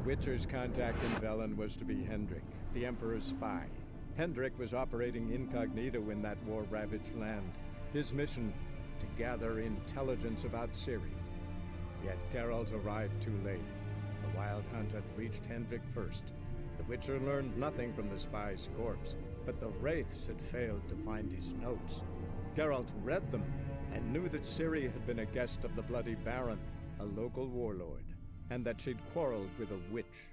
Witcher's contact in Velen was to be Hendrik, the Emperor's spy. Hendrik was operating incognito in that war-ravaged land. His mission, to gather intelligence about Ciri. Yet Geralt arrived too late. The Wild Hunt had reached Hendrik first. The Witcher learned nothing from the spy's corpse, but the Wraiths had failed to find his notes. Geralt read them, and knew that Ciri had been a guest of the Bloody Baron, a local warlord, and that she'd quarreled with a witch.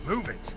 Move it!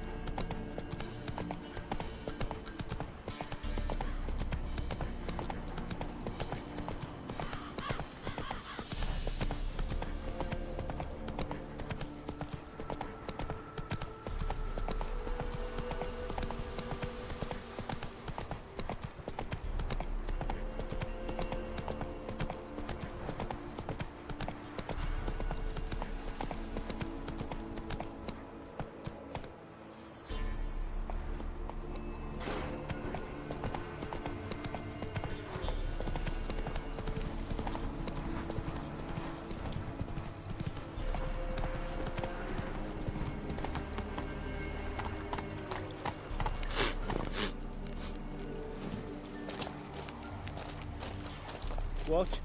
What?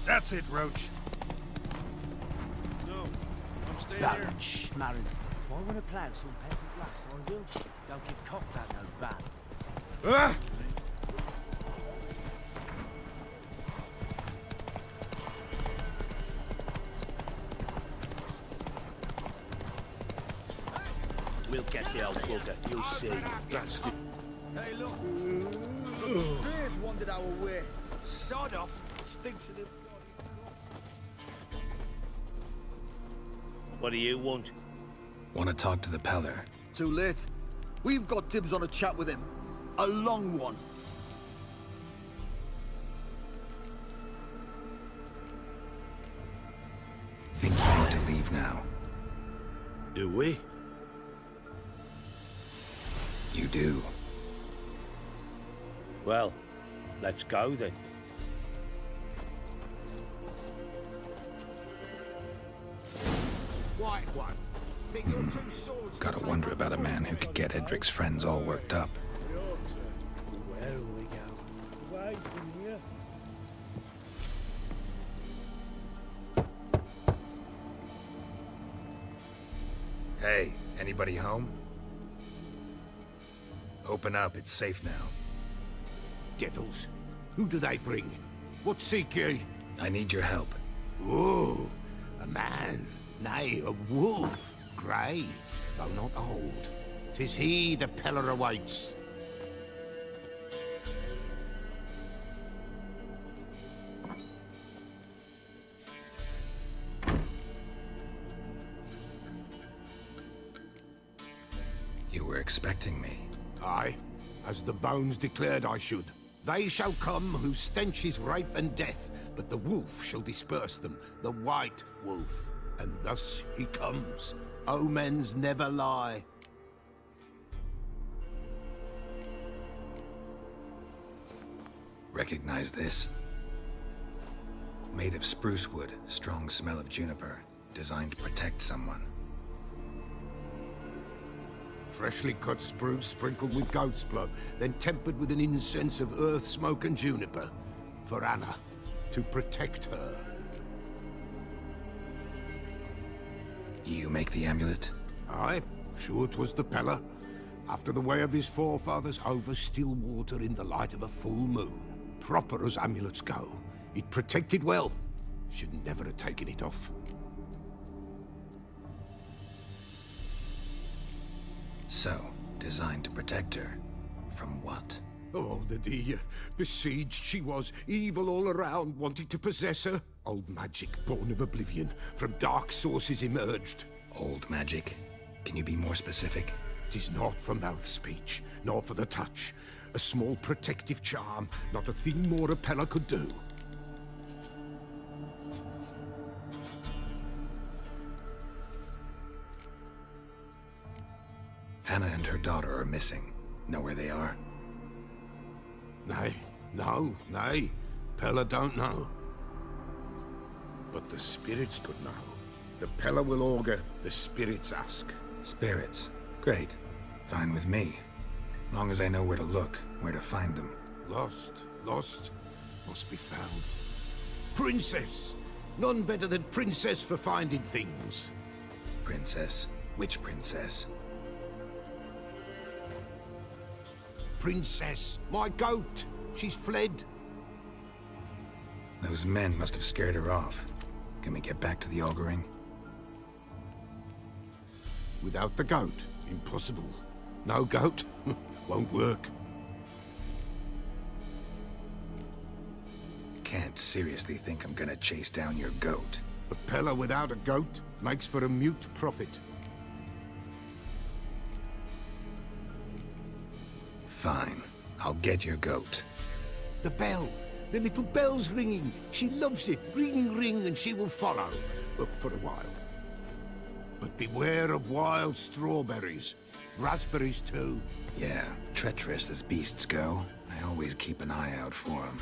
That's it, Roach. No, I'm staying Baron, here. shh, Marin. If I want to plough some peasant lass, I will. Don't give cock that no ban. Ah! We'll get the old bugger, you'll see. Bastard. Hey, look. Some strays wandered our way. Sod off. Stinks of the... What do you want? Want to talk to the Peller? Too late. We've got dibs on a chat with him. A long one. Think you need to leave now? Do we? You do. Well, let's go then. White one. Think your two swords... Gotta can wonder take about a on man who could get Edric's friends all worked up. Where will we go? Away from here. Hey, anybody home? Open up, it's safe now. Devils. Who do they bring? What seek ye? I need your help. Oh, a man. Nay, a wolf. Grey, though not old. 'Tis he the Peller awaits. You were expecting me. Aye, as the bones declared I should. They shall come whose stench is rape and death, but the wolf shall disperse them, the white wolf. And thus he comes. Omens never lie. Recognize this? Made of spruce wood, strong smell of juniper. Designed to protect someone. Freshly cut spruce sprinkled with goat's blood, then tempered with an incense of earth, smoke and juniper. For Anna, to protect her. You make the amulet? Aye, sure 'twas the Peller. After the way of his forefathers, over still water in the light of a full moon. Proper as amulets go. It protected well. Should never have taken it off. So, designed to protect her. From what? Oh, the besieged she was, evil all around, wanting to possess her. Old magic, born of oblivion, from dark sources emerged. Old magic? Can you be more specific? 'Tis not for mouth speech, nor for the touch. A small protective charm, not a thing more a Peller could do. Anna and her daughter are missing. Know where they are? Nay, no, nay. Peller don't know. But the spirits could know. The Peller will augur, the spirits ask. Spirits. Great. Fine with me. Long as I know where to look, where to find them. Lost, must be found. Princess! None better than Princess for finding things. Princess? Which princess? Princess, my goat! She's fled. Those men must have scared her off. Can we get back to the auguring? Without the goat, impossible. No goat, won't work. Can't seriously think I'm gonna chase down your goat. A Peller without a goat makes for a mute prophet. Fine. I'll get your goat. The bell! The little bell's ringing. She loves it. Ring, ring, and she will follow. Up for a while. But beware of wild strawberries. Raspberries, too. Yeah, treacherous as beasts go. I always keep an eye out for them.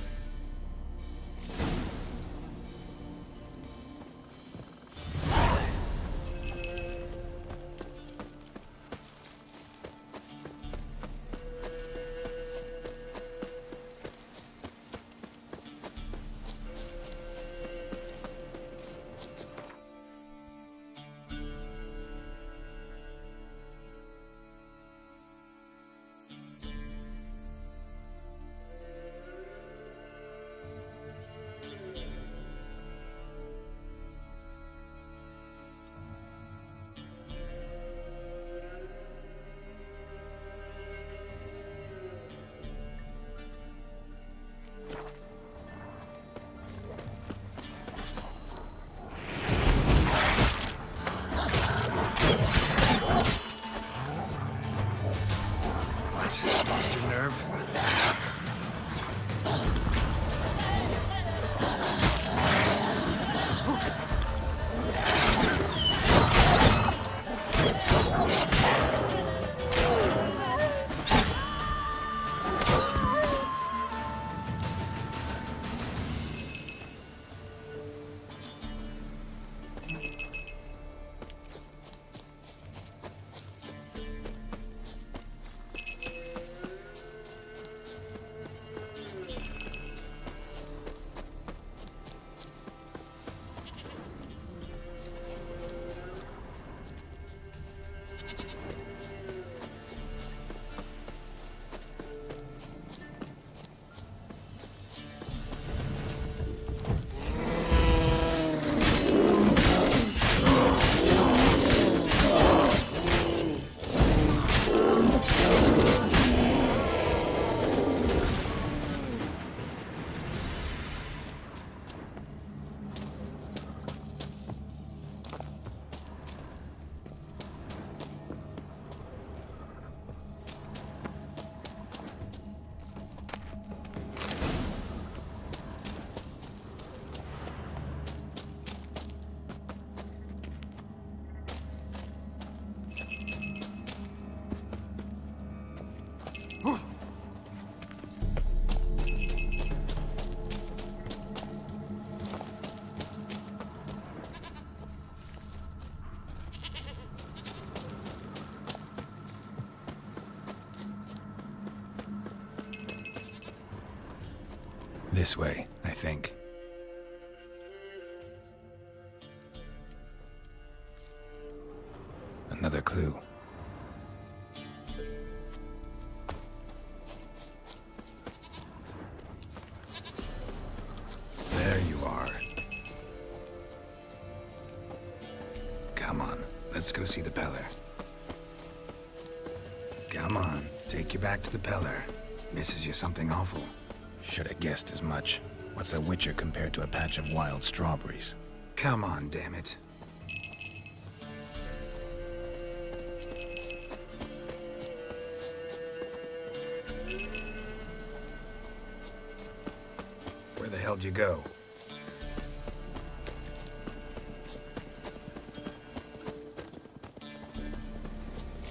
This way, I think. Another clue. There you are. Come on, let's go see the Pellar. Come on, take you back to the Pellar. Misses you something awful. Should have guessed as much. What's a witcher compared to a patch of wild strawberries? Come on, damn it. Where the hell'd you go?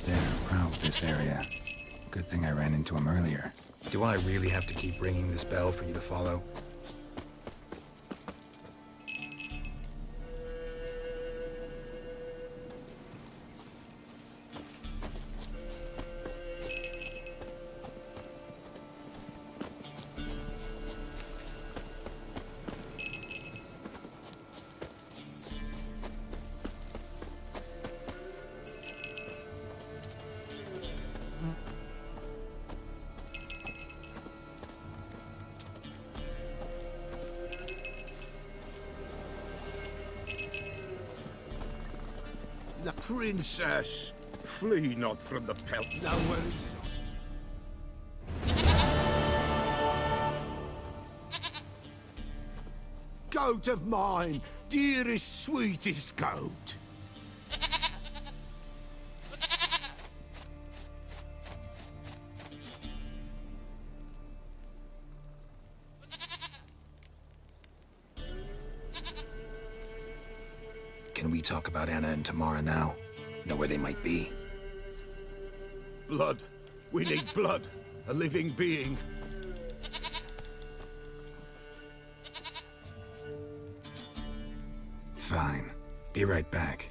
There, prowled this area. Good thing I ran into him earlier. Do I really have to keep ringing this bell for you to follow? The princess! Flee not from the pelt. Nowhere inside. Goat of mine, dearest, sweetest goat. Can we talk about Anna and Tamara now? Know where they might be? Blood. We need blood. A living being. Fine. Be right back.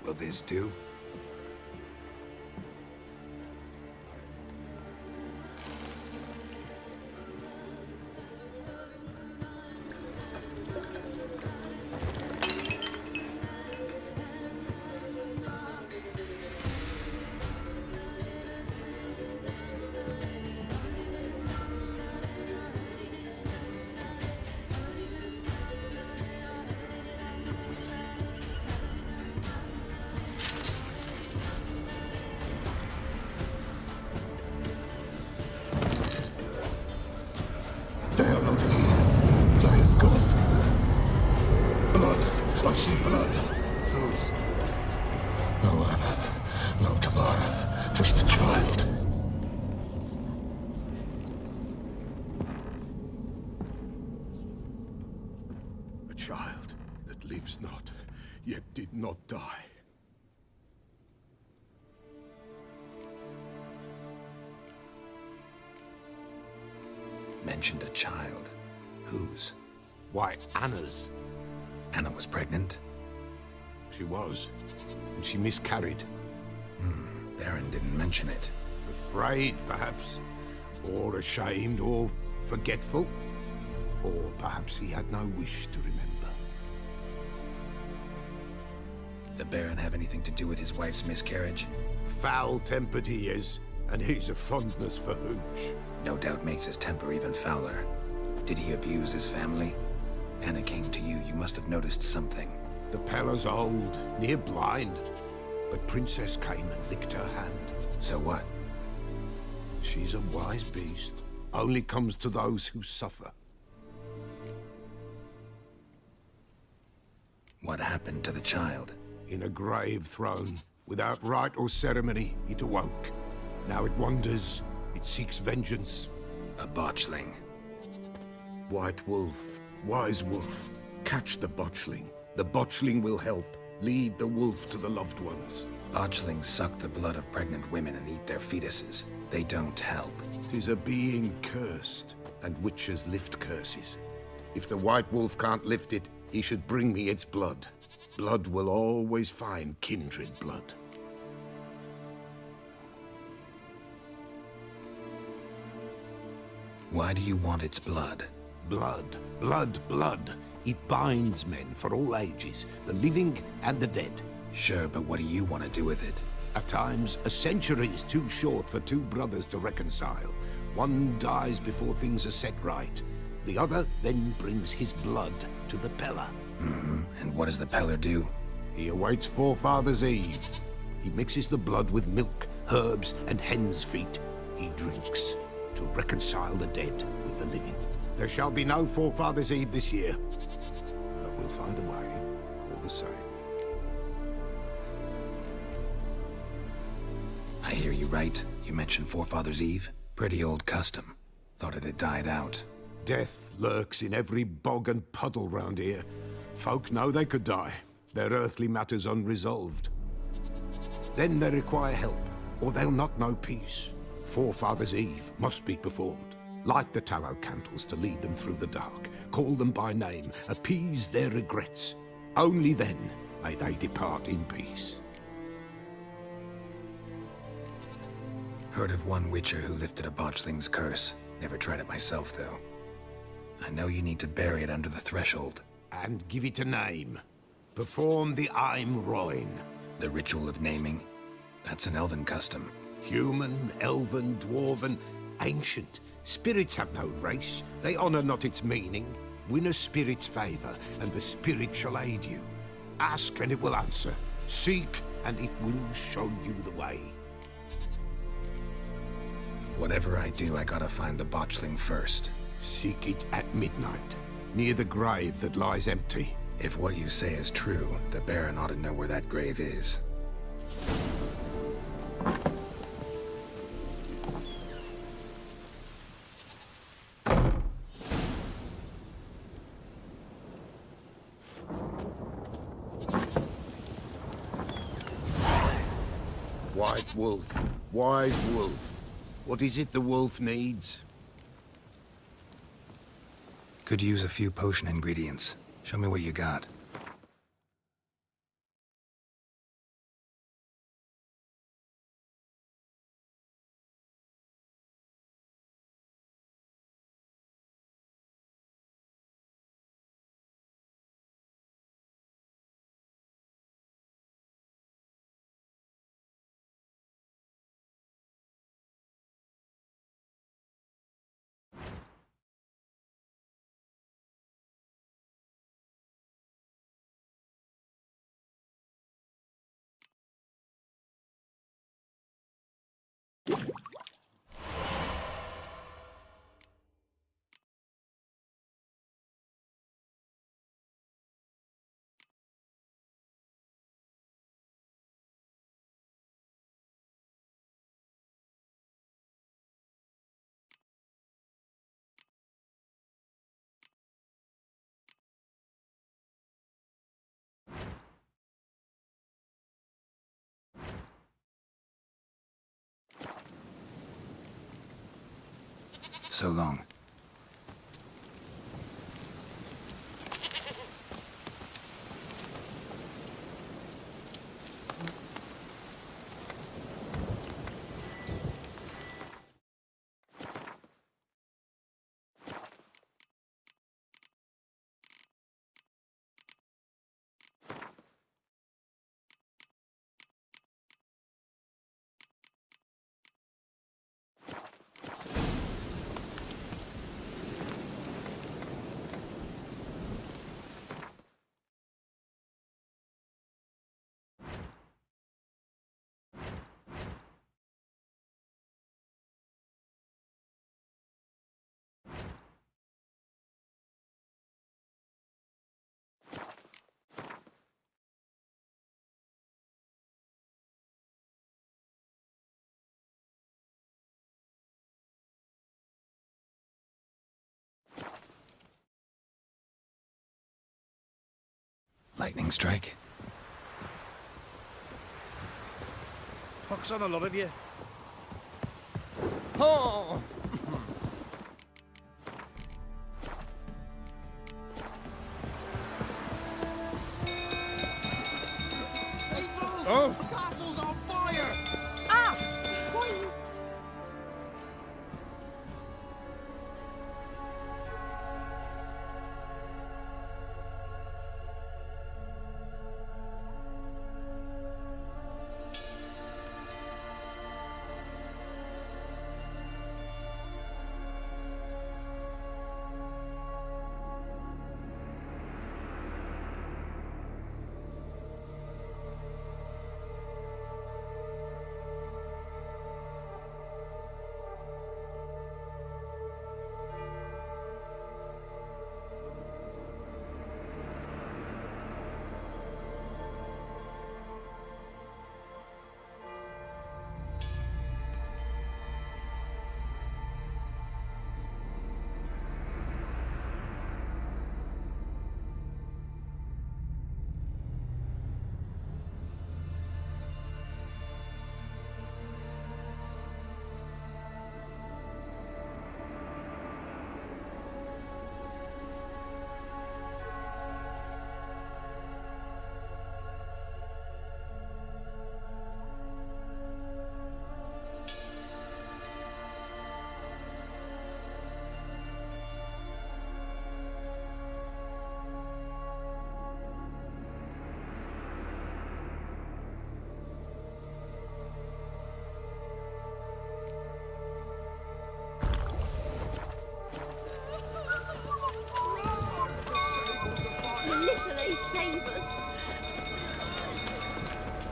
Will this do? I see blood. Whose? No Anna, no Tamara, just a child. A child that lives not, yet did not die. Mentioned a child. Whose? Why, Anna's. Anna was pregnant? She was, and she miscarried. Baron didn't mention it. Afraid, perhaps, or ashamed, or forgetful. Or perhaps he had no wish to remember. The Baron have anything to do with his wife's miscarriage? Foul-tempered he is, and he's a fondness for hooch. No doubt makes his temper even fouler. Did he abuse his family? Anna came to you, you must have noticed something. The Pellar's old, near blind, but Princess came and licked her hand. So what? She's a wise beast, only comes to those who suffer. What happened to the child? In a grave thrown, without rite or ceremony, it awoke. Now it wanders, it seeks vengeance. A botchling. White Wolf, wise wolf, catch the botchling. The botchling will help, lead the wolf to the loved ones. Botchlings suck the blood of pregnant women and eat their fetuses. They don't help. 'Tis a being cursed, and witches lift curses. If the White Wolf can't lift it, he should bring me its blood. Blood will always find kindred blood. Why do you want its blood? Blood, blood, blood. It binds men for all ages, the living and the dead. Sure, but what do you want to do with it? At times, a century is too short for two brothers to reconcile. One dies before things are set right. The other then brings his blood to the Pellar. And what does the Pellar do? He awaits Forefathers' Eve. He mixes the blood with milk, herbs, and hen's feet. He drinks to reconcile the dead with the living. There shall be no Forefathers' Eve this year, but we'll find a way all the same. I hear you right. You mentioned Forefathers' Eve? Pretty old custom. Thought it had died out. Death lurks in every bog and puddle round here. Folk know they could die, their earthly matters unresolved. Then they require help, or they'll not know peace. Forefathers' Eve must be performed. Light the tallow candles to lead them through the dark. Call them by name, appease their regrets. Only then may they depart in peace. Heard of one witcher who lifted a botchling's curse. Never tried it myself, though. I know you need to bury it under the threshold. And give it a name. Perform the Aim Roin. The ritual of naming? That's an elven custom. Human, elven, dwarven, ancient. Spirits have no race. They honor not its meaning. Win a spirit's favor, and the spirit shall aid you. Ask, and it will answer. Seek, and it will show you the way. Whatever I do, I gotta find the botchling first. Seek it at midnight, near the grave that lies empty. If what you say is true, the Baron ought to know where that grave is. White Wolf, wise wolf. What is it the wolf needs? Could use a few potion ingredients. Show me what you got. So long. Lightning strike. Pox on the lot of you. Oh! Oh! The castle's on fire! Ah! Why? Literally save us.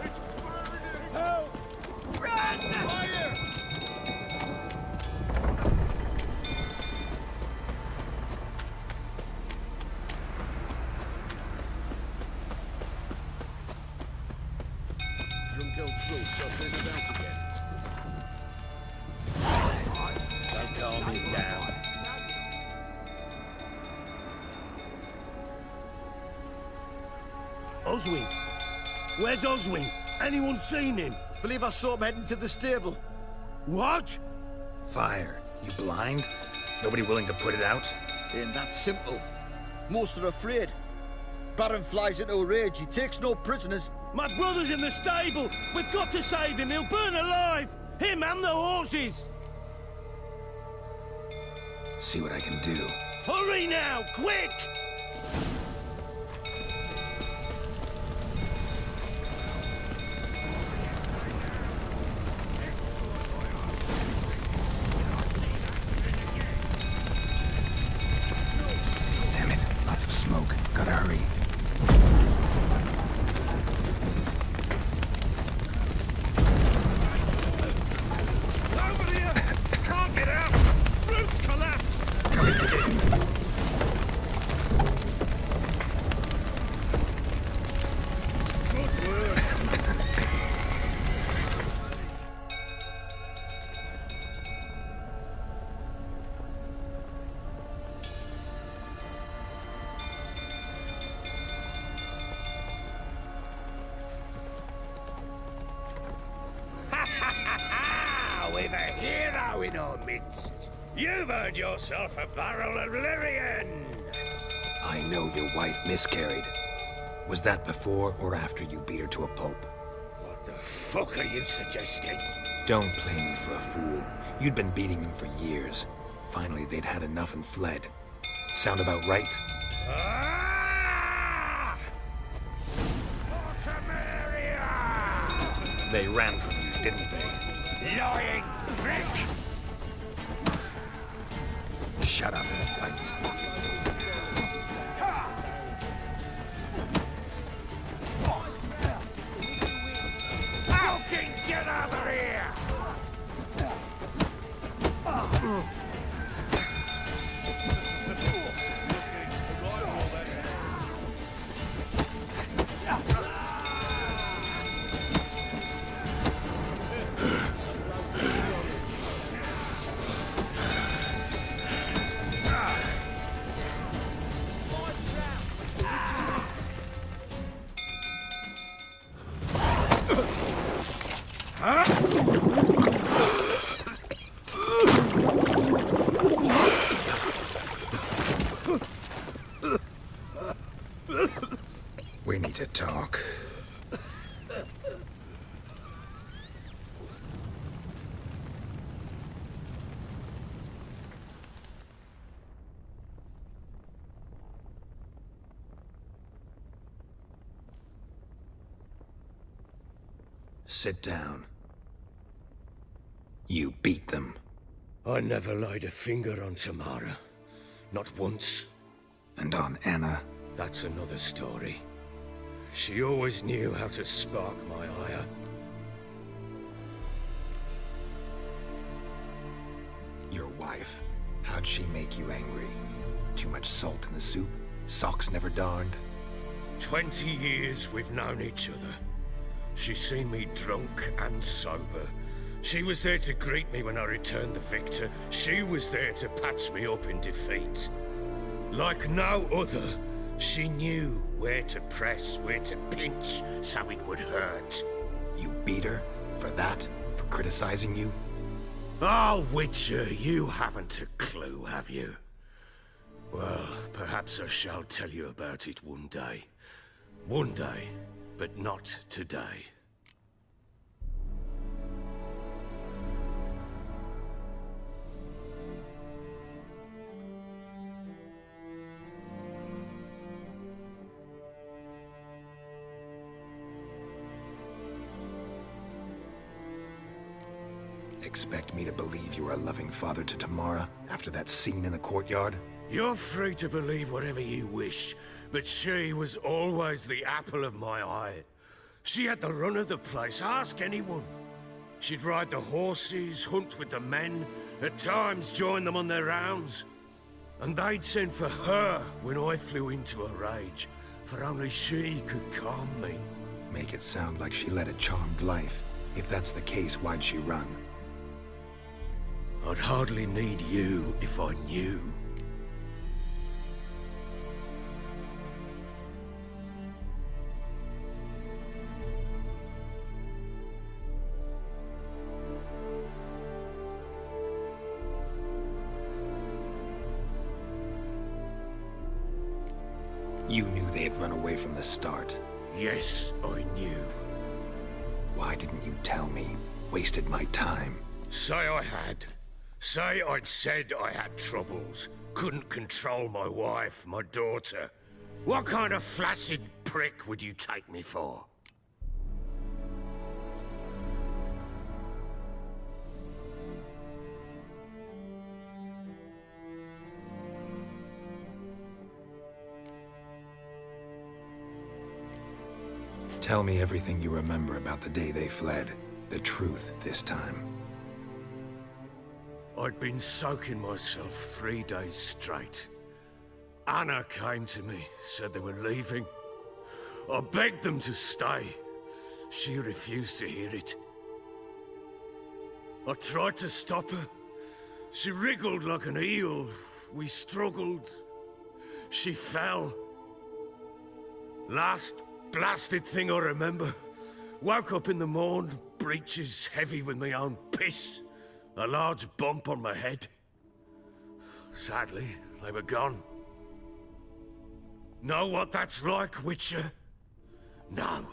It's burning! Help! Run! Fire! Drunk old fruits up in and out again. Don't calm me down. Oswin! Where's Oswin? Anyone seen him? Believe I saw him heading to the stable. What? Fire. You blind? Nobody willing to put it out? Ain't that simple. Most are afraid. Baron flies into a rage. He takes no prisoners. My brother's in the stable! We've got to save him! He'll burn alive! Him and the horses! See what I can do. Hurry now! Quick! Damn it. Lots of smoke. Gotta hurry. Over here! Can't get out! Roof's collapsed! Coming to it. Good work! We've a hero in our midst. You've earned yourself a barrel of Lyrian. I know your wife miscarried. Was that before or after you beat her to a pulp? What the fuck are you suggesting? Don't play me for a fool. You'd been beating them for years. Finally, they'd had enough and fled. Sound about right? Ah! Portamaria! They ran from you, didn't they? Lying prick! Shut up and fight. Fucking get out of here! We need to talk. Sit down. You beat them. I never laid a finger on Tamara. Not once. And on Anna? That's another story. She always knew how to spark my ire. Your wife. How'd she make you angry? Too much salt in the soup? Socks never darned? 20 years we've known each other. She's seen me drunk and sober. She was there to greet me when I returned the victor. She was there to patch me up in defeat. Like no other, she knew where to press, where to pinch, so it would hurt. You beat her? For that? For criticizing you? Oh, Witcher, you haven't a clue, have you? Well, perhaps I shall tell you about it one day. One day, but not today. Expect me to believe you were a loving father to Tamara after that scene in the courtyard? You're free to believe whatever you wish, but she was always the apple of my eye. She had the run of the place, ask anyone. She'd ride the horses, hunt with the men, at times join them on their rounds. And they'd send for her when I flew into a rage, for only she could calm me. Make it sound like she led a charmed life. If that's the case, why'd she run? I'd hardly need you if I knew. You knew they had run away from the start. Yes, I knew. Why didn't you tell me? Wasted my time. Say I had. Say I'd said I had troubles. Couldn't control my wife, my daughter. What kind of flaccid prick would you take me for? Tell me everything you remember about the day they fled. The truth this time. I'd been soaking myself 3 days straight. Anna came to me, said they were leaving. I begged them to stay. She refused to hear it. I tried to stop her. She wriggled like an eel. We struggled. She fell. Last blasted thing I remember. Woke up in the morn, breeches heavy with my own piss. A large bump on my head. Sadly, they were gone. Know what that's like, Witcher? No.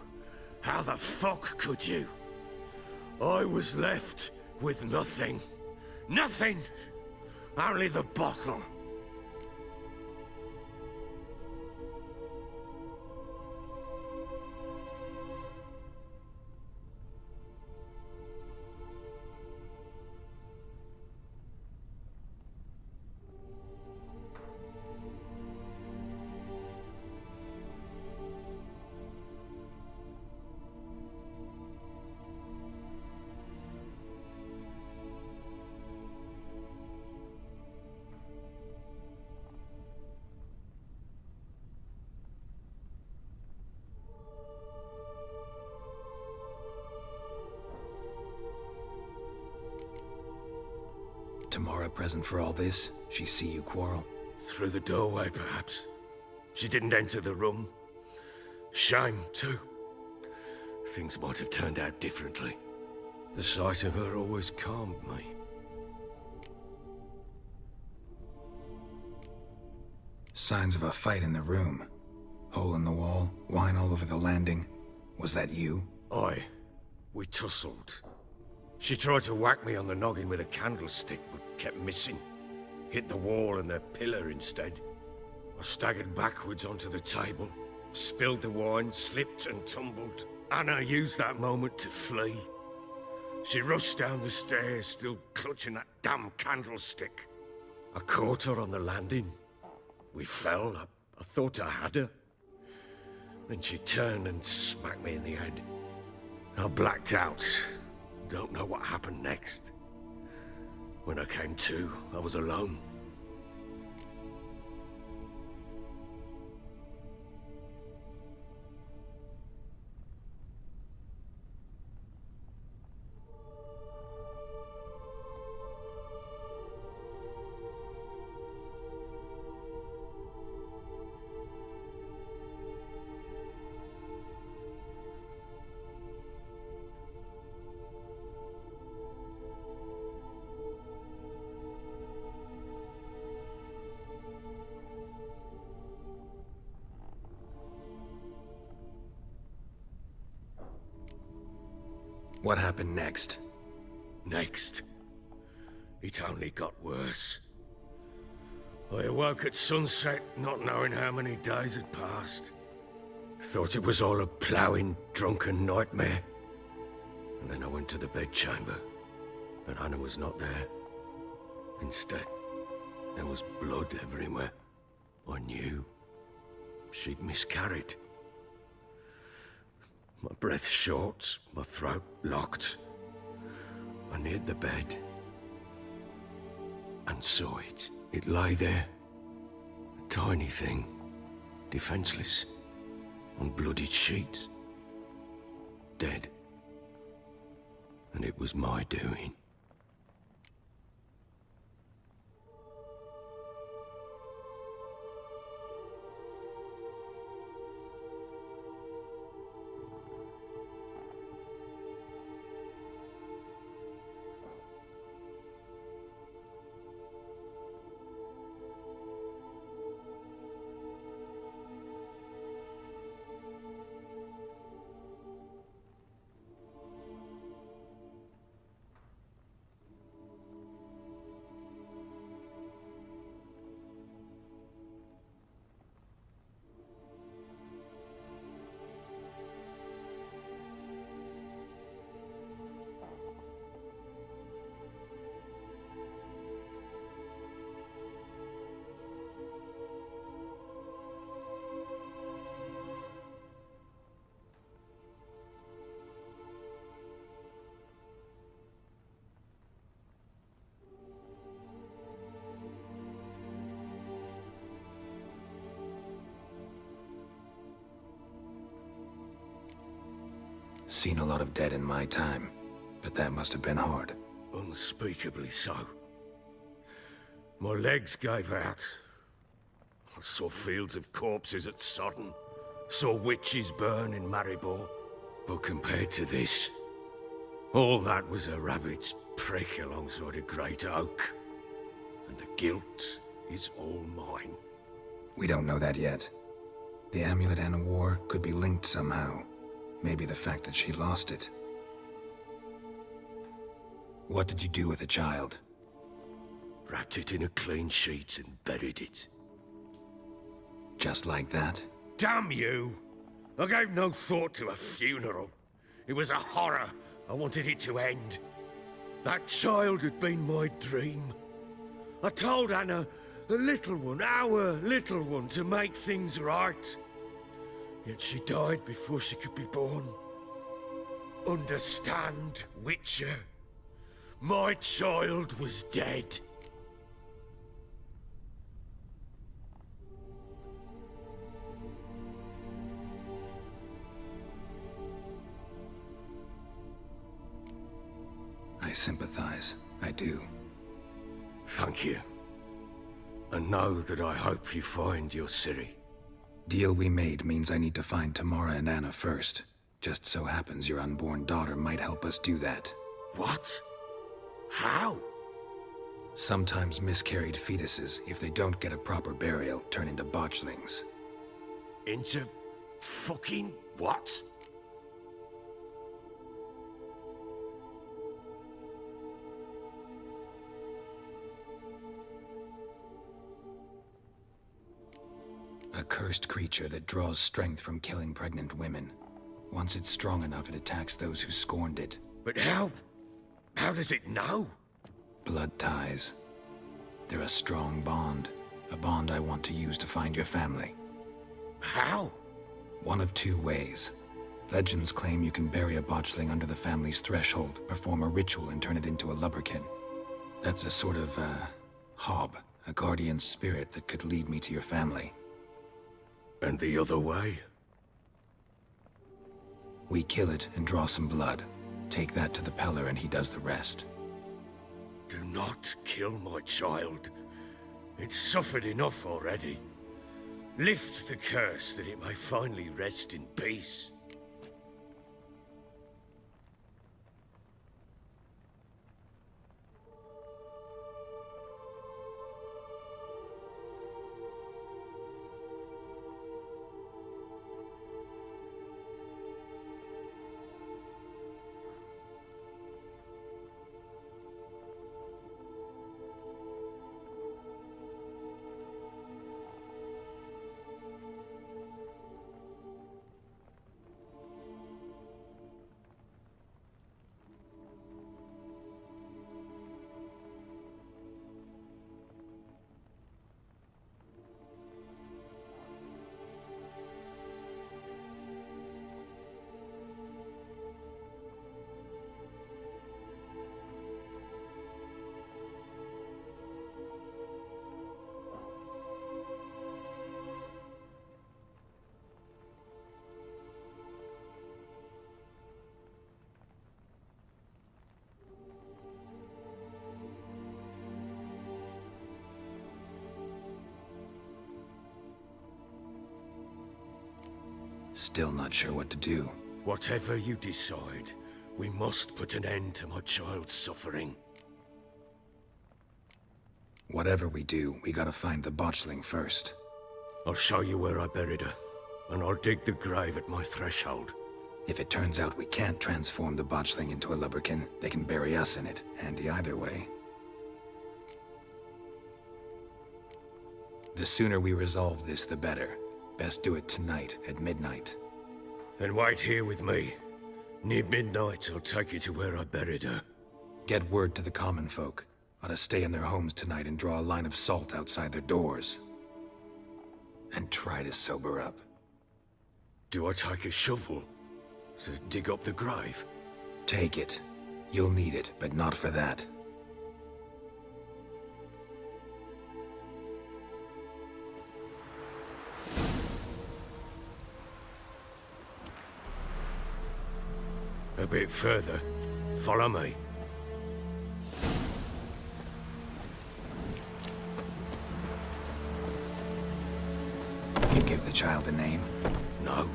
How the fuck could you? I was left with nothing. Nothing! Only the bottle. Tamara present for all this? She see you quarrel? Through the doorway, perhaps. She didn't enter the room. Shame, too. Things might have turned out differently. The sight of her always calmed me. Signs of a fight in the room. Hole in the wall, wine all over the landing. Was that you? Aye. We tussled. She tried to whack me on the noggin with a candlestick, but kept missing. Hit the wall and the pillar instead. I staggered backwards onto the table, spilled the wine, slipped and tumbled. Anna used that moment to flee. She rushed down the stairs, still clutching that damn candlestick. I caught her on the landing. We fell. I thought I had her. Then she turned and smacked me in the head. I blacked out. Don't know what happened next. When I came to, I was alone. What happened next? Next, it only got worse. I awoke at sunset, not knowing how many days had passed. Thought it was all a ploughing, drunken nightmare. And then I went to the bedchamber, but Anna was not there. Instead, there was blood everywhere. I knew she'd miscarried. My breath short, my throat locked. I neared the bed and saw it. It lay there, a tiny thing, defenseless, on bloodied sheets, dead. And it was my doing. Seen a lot of dead in my time, but that must have been hard. Unspeakably so. My legs gave out. I saw fields of corpses at Sodden. Saw witches burn in Maribor. But compared to this, all that was a rabbit's prick alongside a great oak. And the guilt is all mine. We don't know that yet. The amulet Anna wore could be linked somehow. Maybe the fact that she lost it. What did you do with the child? Wrapped it in a clean sheet and buried it. Just like that? Damn you! I gave no thought to a funeral. It was a horror. I wanted it to end. That child had been my dream. I told Anna, the little one, our little one, to make things right. Yet she died before she could be born. Understand, Witcher? My child was dead. I sympathize. I do. Thank you. And know that I hope you find your Ciri. Deal we made means I need to find Tamara and Anna first. Just so happens your unborn daughter might help us do that. What? How? Sometimes miscarried fetuses, if they don't get a proper burial, turn into botchlings. Into fucking what? A cursed creature that draws strength from killing pregnant women. Once it's strong enough, it attacks those who scorned it. But how? How does it know? Blood ties. They're a strong bond. A bond I want to use to find your family. How? One of two ways. Legends claim you can bury a botchling under the family's threshold, perform a ritual, and turn it into a lubberkin. That's a sort of, hob, a guardian spirit that could lead me to your family. And the other way? We kill it and draw some blood. Take that to the Peller and he does the rest. Do not kill my child. It's suffered enough already. Lift the curse that it may finally rest in peace. Still not sure what to do. Whatever you decide, we must put an end to my child's suffering. Whatever we do, we gotta find the botchling first. I'll show you where I buried her, and I'll dig the grave at my threshold. If it turns out we can't transform the botchling into a lubberkin, they can bury us in it. Handy either way. The sooner we resolve this, the better. Best do it tonight, at midnight. Then wait here with me. Near midnight, I'll take you to where I buried her. Get word to the common folk. Ought to stay in their homes tonight and draw a line of salt outside their doors. And try to sober up. Do I take a shovel to dig up the grave? Take it. You'll need it, but not for that. A bit further. Follow me. You give the child a name? No.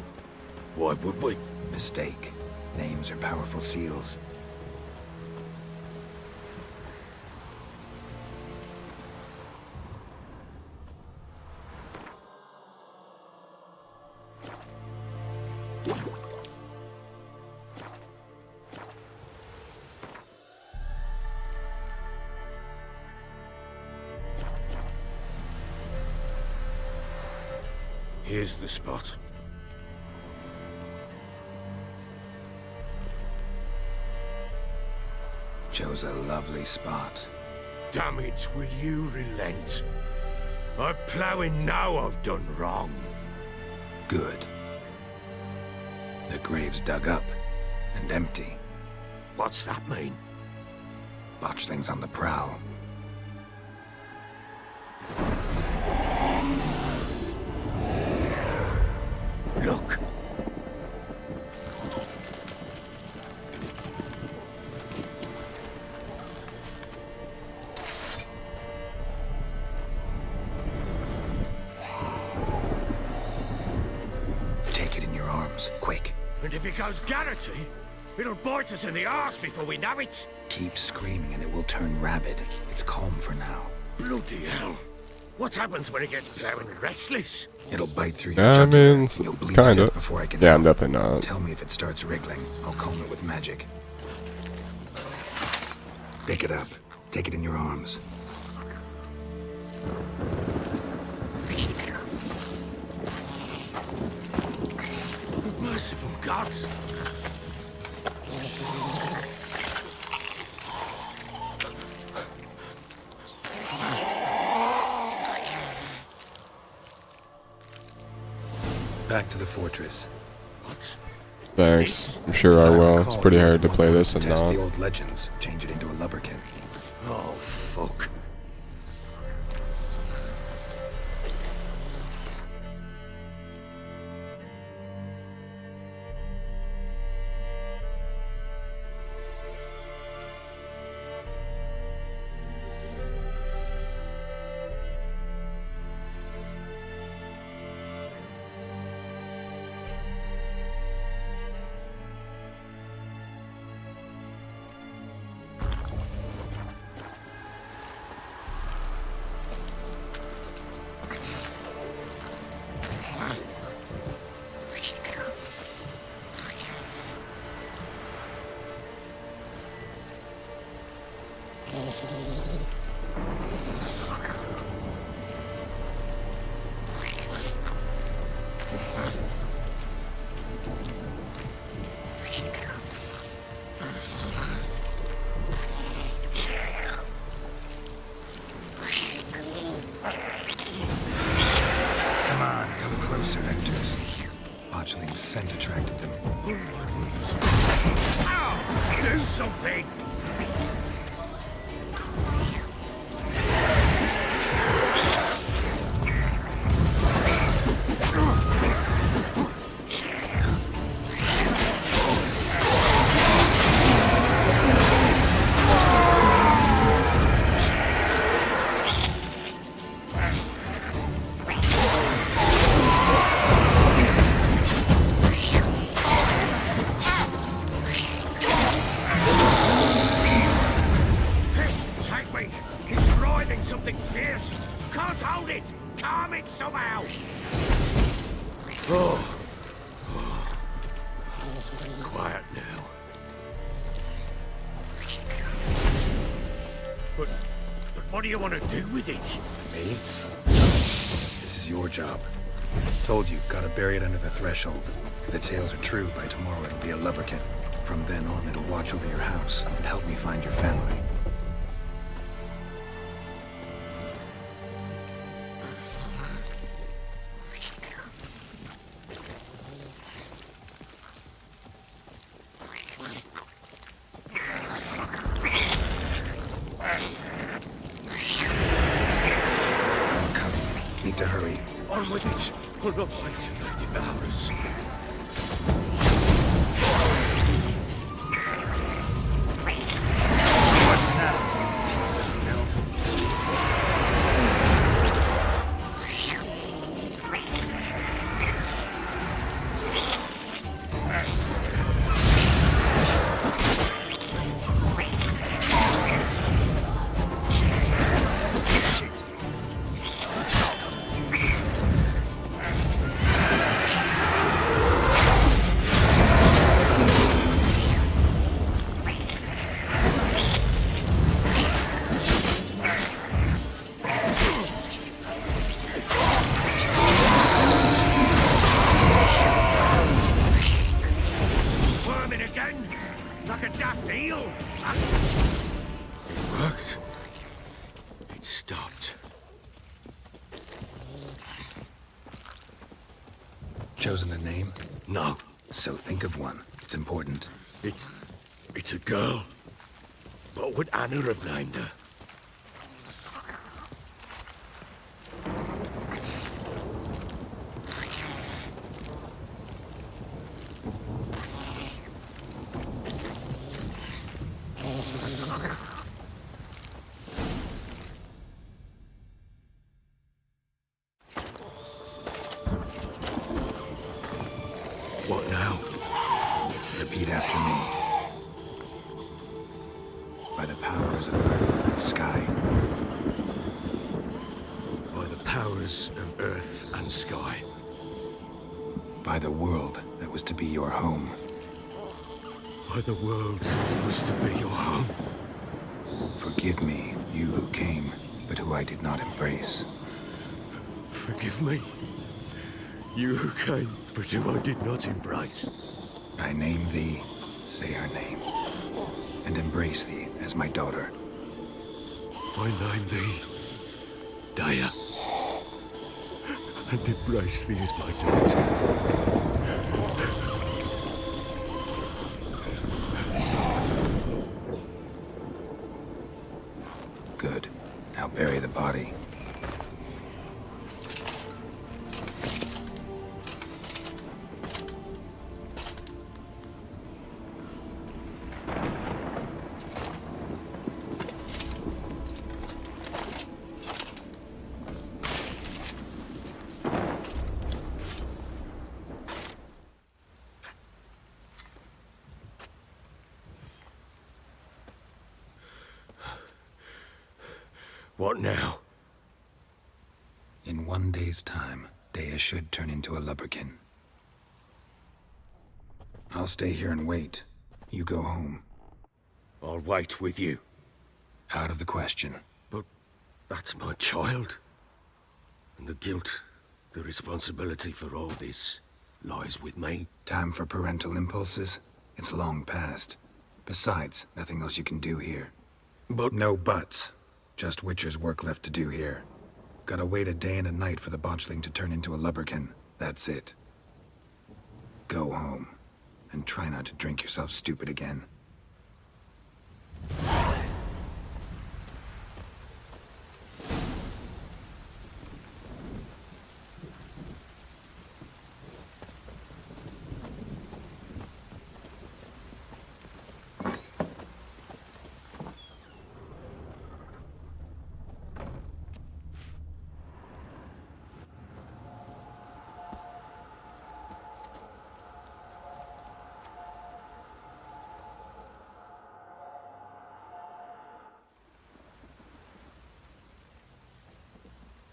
Why would we? Mistake. Names are powerful seals. Here's the spot. Chose a lovely spot. Damn it, will you relent? I'm ploughing now I've done wrong. Good. The grave's dug up and empty. What's that mean? Botchling's on the prowl. Look! Take it in your arms, quick. And if it goes Garrity, it'll bite us in the arse before we know it. Keep screaming and it will turn rabid. It's calm for now. Bloody hell! What happens when it gets plowing restless? It'll bite through your I jugular, mean, and you'll bleed to kinda. death before I can Yeah, I'm help. definitely not. Tell me if it starts wriggling. I'll calm it with magic. Pick it up. Take it in your arms. Merciful gods! Back to the fortress. What? Thanks. I'm sure I will. It's pretty hard to play this and Test not. the old legends. Change it into a lubberkin. Oh, fuck. Come on, come closer, Hectors. Botchling's scent attracted them. Ow! Do something! Pest, take me! He's writhing something fierce! Can't hold it! Calm it somehow! Oh. Quiet now. But what do you want to do with it? Me? This is your job. Told you, gotta bury it under the threshold. If the tales are true, by tomorrow it'll be a lubberkin. From then on, it'll watch over your house and help me find your family. I'm coming. Need to hurry. On with it! We'll not wait till they devour us. Squirming again? Like a daft eel? It worked. It stopped. Chosen a name? No, So think of one. It's important. it's a girl. What would Anna have named her? What now? Repeat after me. By the powers of earth and sky. By the powers of earth and sky. By the world that was to be your home. By the world that was to be your home. Forgive me, you who came, but who I did not embrace. Forgive me. You who came, but who I did not embrace. I name thee, say her name, and embrace thee as my daughter. I name thee Dea, and embrace thee as my daughter. Good. Now bury the body. What now? In 1 day's time, Dea should turn into a lubberkin. I'll stay here and wait. You go home. I'll wait with you. Out of the question. But that's my child. And the guilt, the responsibility for all this lies with me. Time for parental impulses? It's long past. Besides, nothing else you can do here. But No buts. Just Witcher's work left to do here. Gotta wait a day and a night for the botchling to turn into a lubberkin. That's it. Go home. And try not to drink yourself stupid again.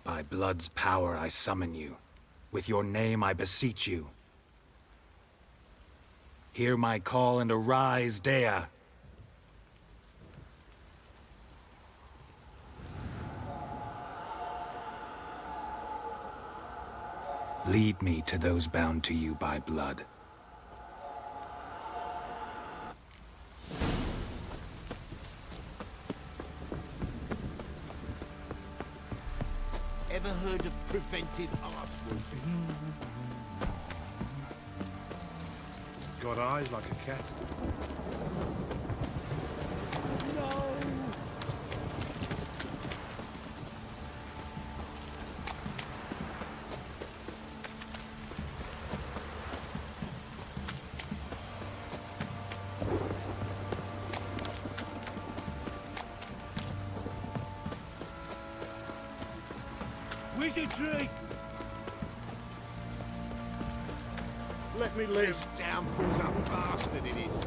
By blood's power I summon you. With your name I beseech you. Hear my call and arise, Dea. Lead me to those bound to you by blood. Ever heard of preventive arse whooping? Got eyes like a cat. Wizardry! Let me live. This downpour's a bastard, it is.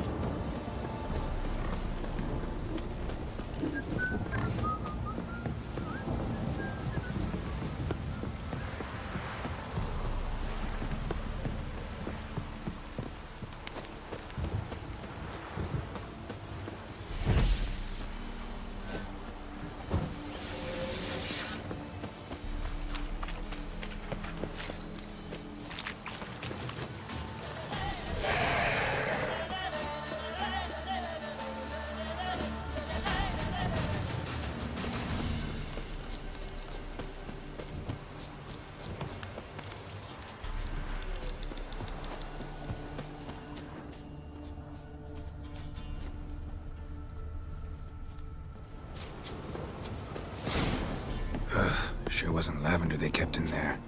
Sure wasn't lavender they kept in there.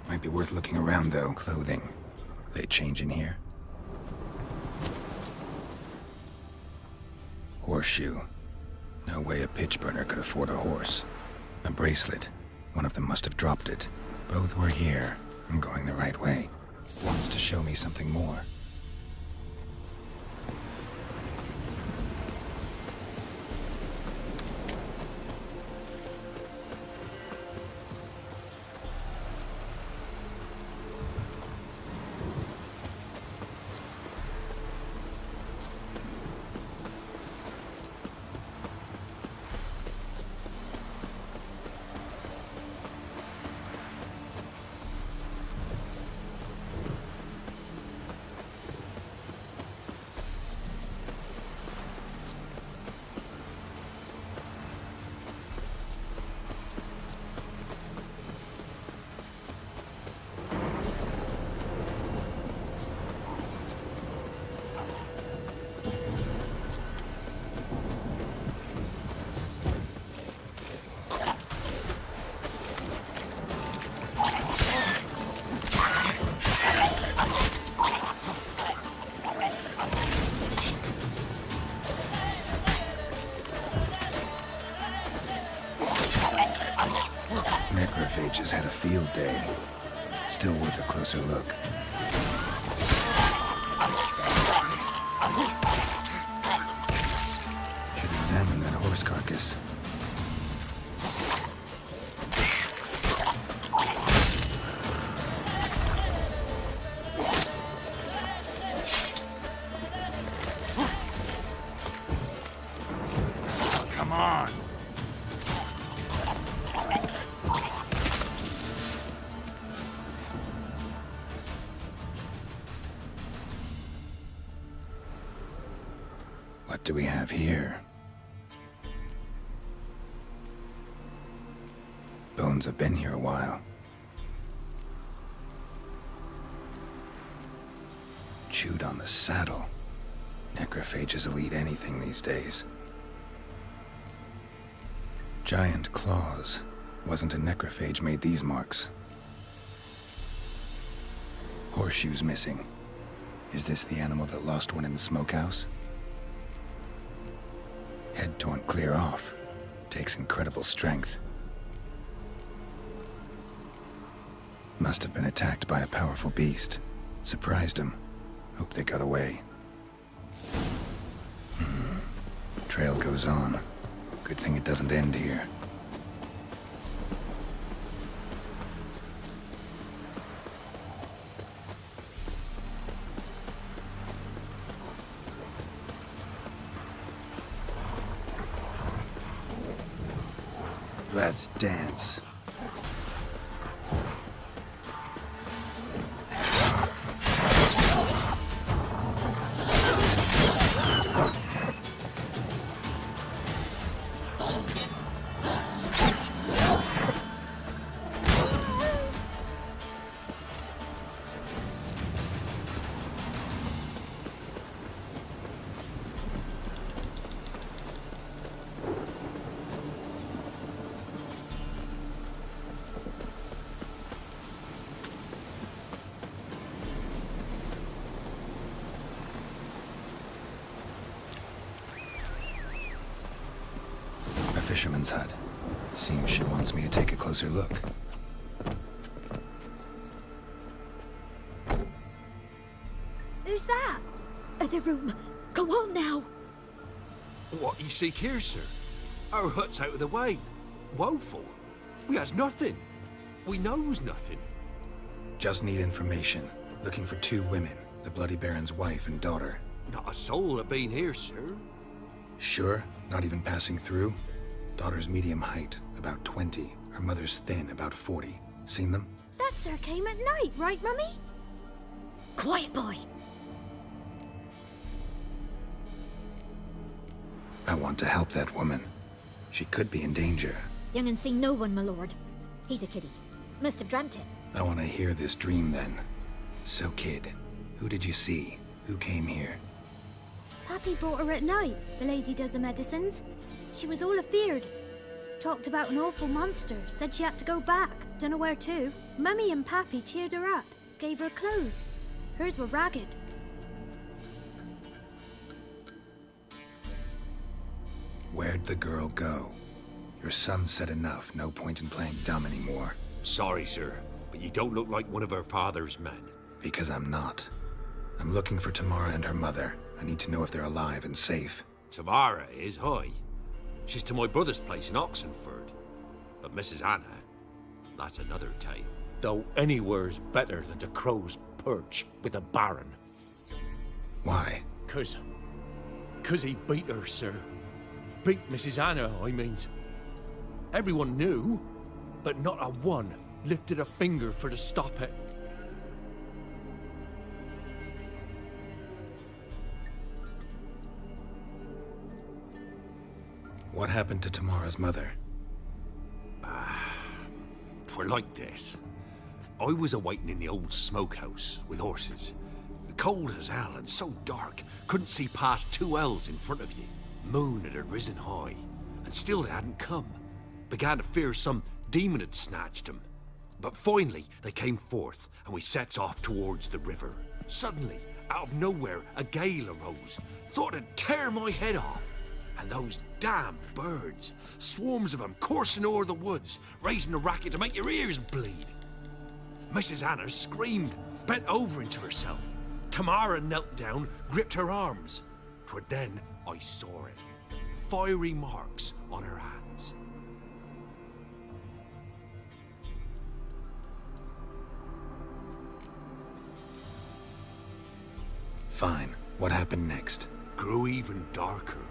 Might be worth looking around, though. Clothing. They change in here? Horseshoe. No way a pitch burner could afford a horse. A bracelet. One of them must have dropped it. Both were here. I'm going the right way. Wants to show me something more. field day. Still worth a closer look. Should examine that horse carcass. Come on! What do we have here? Bones have been here a while. Chewed on the saddle. Necrophages will eat anything these days. Giant claws. Wasn't a necrophage made these marks. Horseshoes missing. Is this the animal that lost one in the smokehouse? Head torn clear off. Takes incredible strength. Must have been attacked by a powerful beast. Surprised him. Hope they got away. Trail goes on. Good thing it doesn't end here. Let's dance. Fisherman's hut. Seems she wants me to take a closer look. Who's that? Other room. Go on now. What you seek here, sir? Our hut's out of the way. Woeful. We has nothing. We knows nothing. Just need information. Looking for 2 women. The Bloody Baron's wife and daughter. Not a soul have been here, sir. Sure? Not even passing through? Daughter's medium height, about 20. Her mother's thin, about 40. Seen them? That sir came at night, right, Mummy? Quiet, boy. I want to help that woman. She could be in danger. Young and seen no one, my lord. He's a kiddie. Must have dreamt it. I want to hear this dream then. So, kid, who did you see? Who came here? Pappy brought her at night. The lady does the medicines. She was all afeared. Talked about an awful monster. Said she had to go back. Dunno where to. Mummy and Pappy cheered her up. Gave her clothes. Hers were ragged. Where'd the girl go? Your son said enough. No point in playing dumb anymore. Sorry, sir, but you don't look like one of her father's men. Because I'm not. I'm looking for Tamara and her mother. I need to know if they're alive and safe. Tamara is, hi. She's to my brother's place in Oxenford. But Mrs. Anna, that's another tale. Though anywhere's better than the Crow's Perch with a Baron. Why? 'Cause he beat her, sir. Beat Mrs. Anna, I means. Everyone knew, but not a one lifted a finger for to stop it. What happened to Tamara's mother? Twere like this. I was awaiting in the old smokehouse with horses. Cold as hell and so dark, couldn't see past 2 ells in front of you. Moon had risen high, and still they hadn't come. Began to fear some demon had snatched them. But finally, they came forth, and we sets off towards the river. Suddenly, out of nowhere, a gale arose. Thought it'd tear my head off. And those damn birds, swarms of them coursing o'er the woods, raising a racket to make your ears bleed. Mrs. Anna screamed, bent over into herself. Tamara knelt down, gripped her arms. 'Twere then I saw it. Fiery marks on her hands. Fine. What happened next? Grew even darker.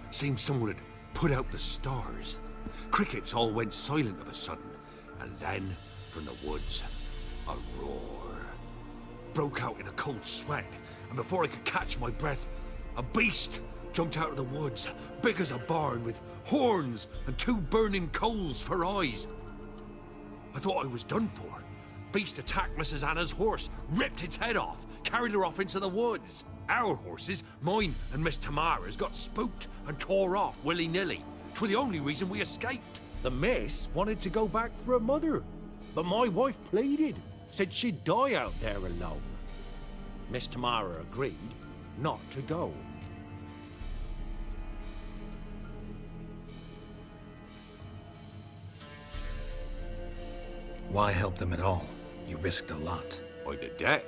Seemed someone had put out the stars. Crickets all went silent of a sudden, and then, from the woods, a roar. Broke out in a cold sweat, and before I could catch my breath, a beast jumped out of the woods, big as a barn, with horns and 2 burning coals for eyes. I thought I was done for. Beast attacked Mrs. Anna's horse, ripped its head off, carried her off into the woods. Our horses, mine and Miss Tamara's, got spooked and tore off willy-nilly. 'Twere the only reason we escaped. The miss wanted to go back for her mother, but my wife pleaded, said she'd die out there alone. Miss Tamara agreed not to go. Why help them at all? You risked a lot. I'd a debt.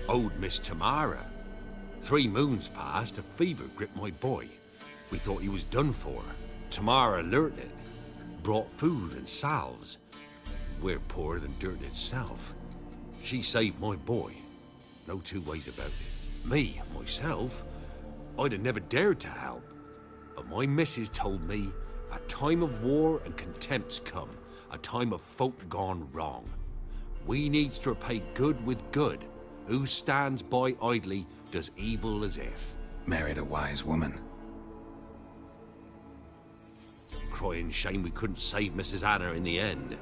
Owed Miss Tamara. 3 moons passed, a fever gripped my boy. We thought he was done for. Tamara alerted, brought food and salves. We're poorer than dirt itself. She saved my boy. No 2 ways about it. Me, myself, I'd have never dared to help. But my missus told me a time of war and contempt's come. A time of folk gone wrong. We needs to repay good with good. Who stands by idly does evil as if. Married a wise woman. Crying shame we couldn't save Mrs. Anna in the end.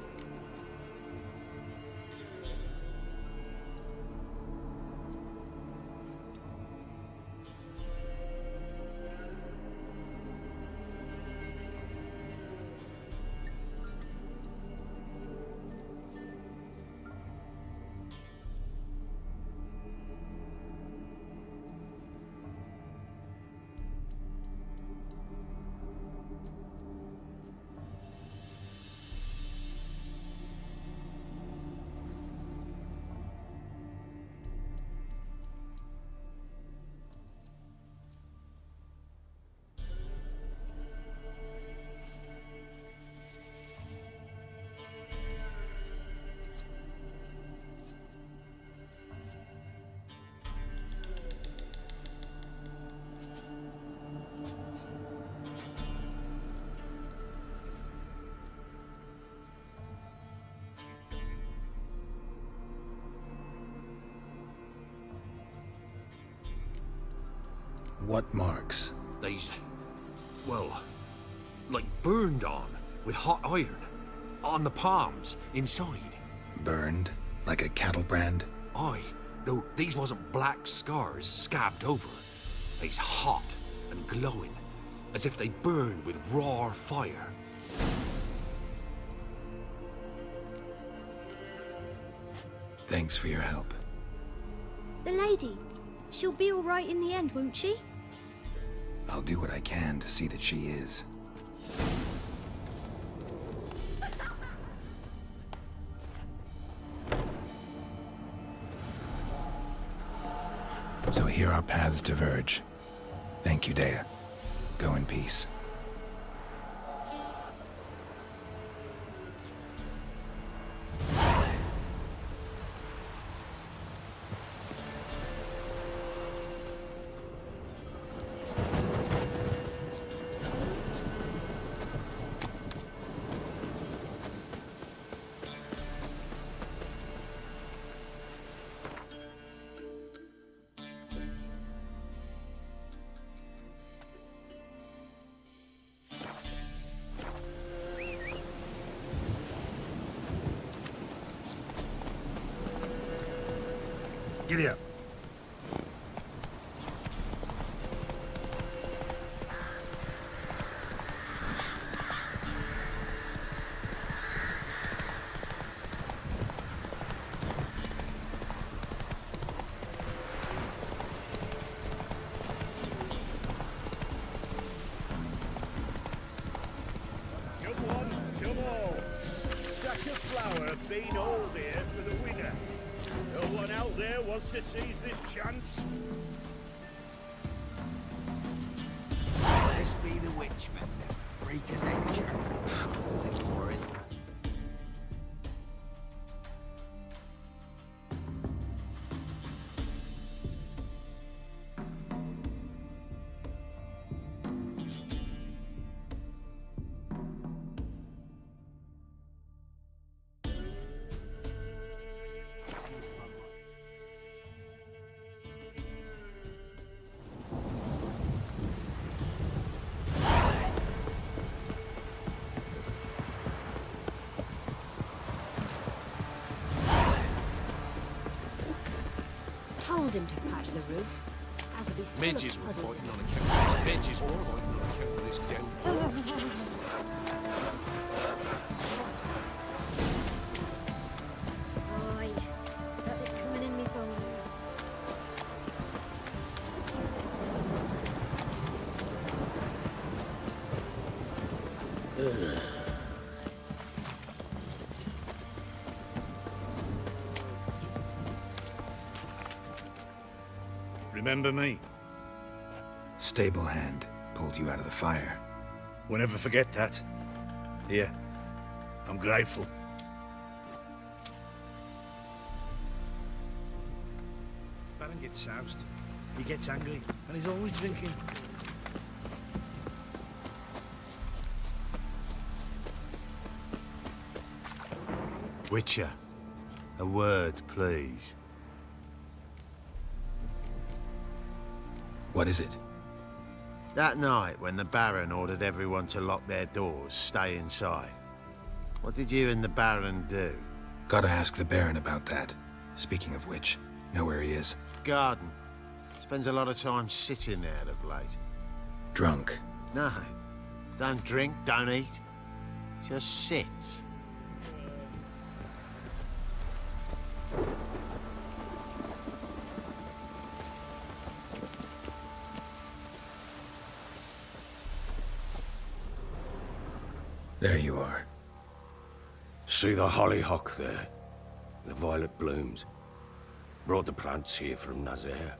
What marks? These, well, like burned on with hot iron. On the palms, inside. Burned? Like a cattle brand? Aye, though these wasn't black scars scabbed over. They's hot and glowing, as if they burned with raw fire. Thanks for your help. The lady, she'll be all right in the end, won't she? I'll do what I can to see that she is. So here our paths diverge. Thank you, Dea. Go in peace. Giddy up. Come on, come on. Sack of flour been all there for the winner. out there wants to seize this chance? This be the witch method. Freak of nature. Little worried. Told him to patch the roof. As be full Midges of were puddles. fighting on account of this. Midges were fighting on account of this downfall. Aye, felt it coming in me bones. Remember me? Stable hand pulled you out of the fire. We'll never forget that. Here, I'm grateful. Baron gets soused. He gets angry, and he's always drinking. Witcher, a word, please. What is it? That night when the Baron ordered everyone to lock their doors, stay inside. What did you and the Baron do? Gotta ask the Baron about that. Speaking of which, know where he is? Garden. Spends a lot of time sitting there of late. Drunk. No. Don't drink, don't eat. Just sits. There you are. See the hollyhock there? The violet blooms. Brought the plants here from Nazaire.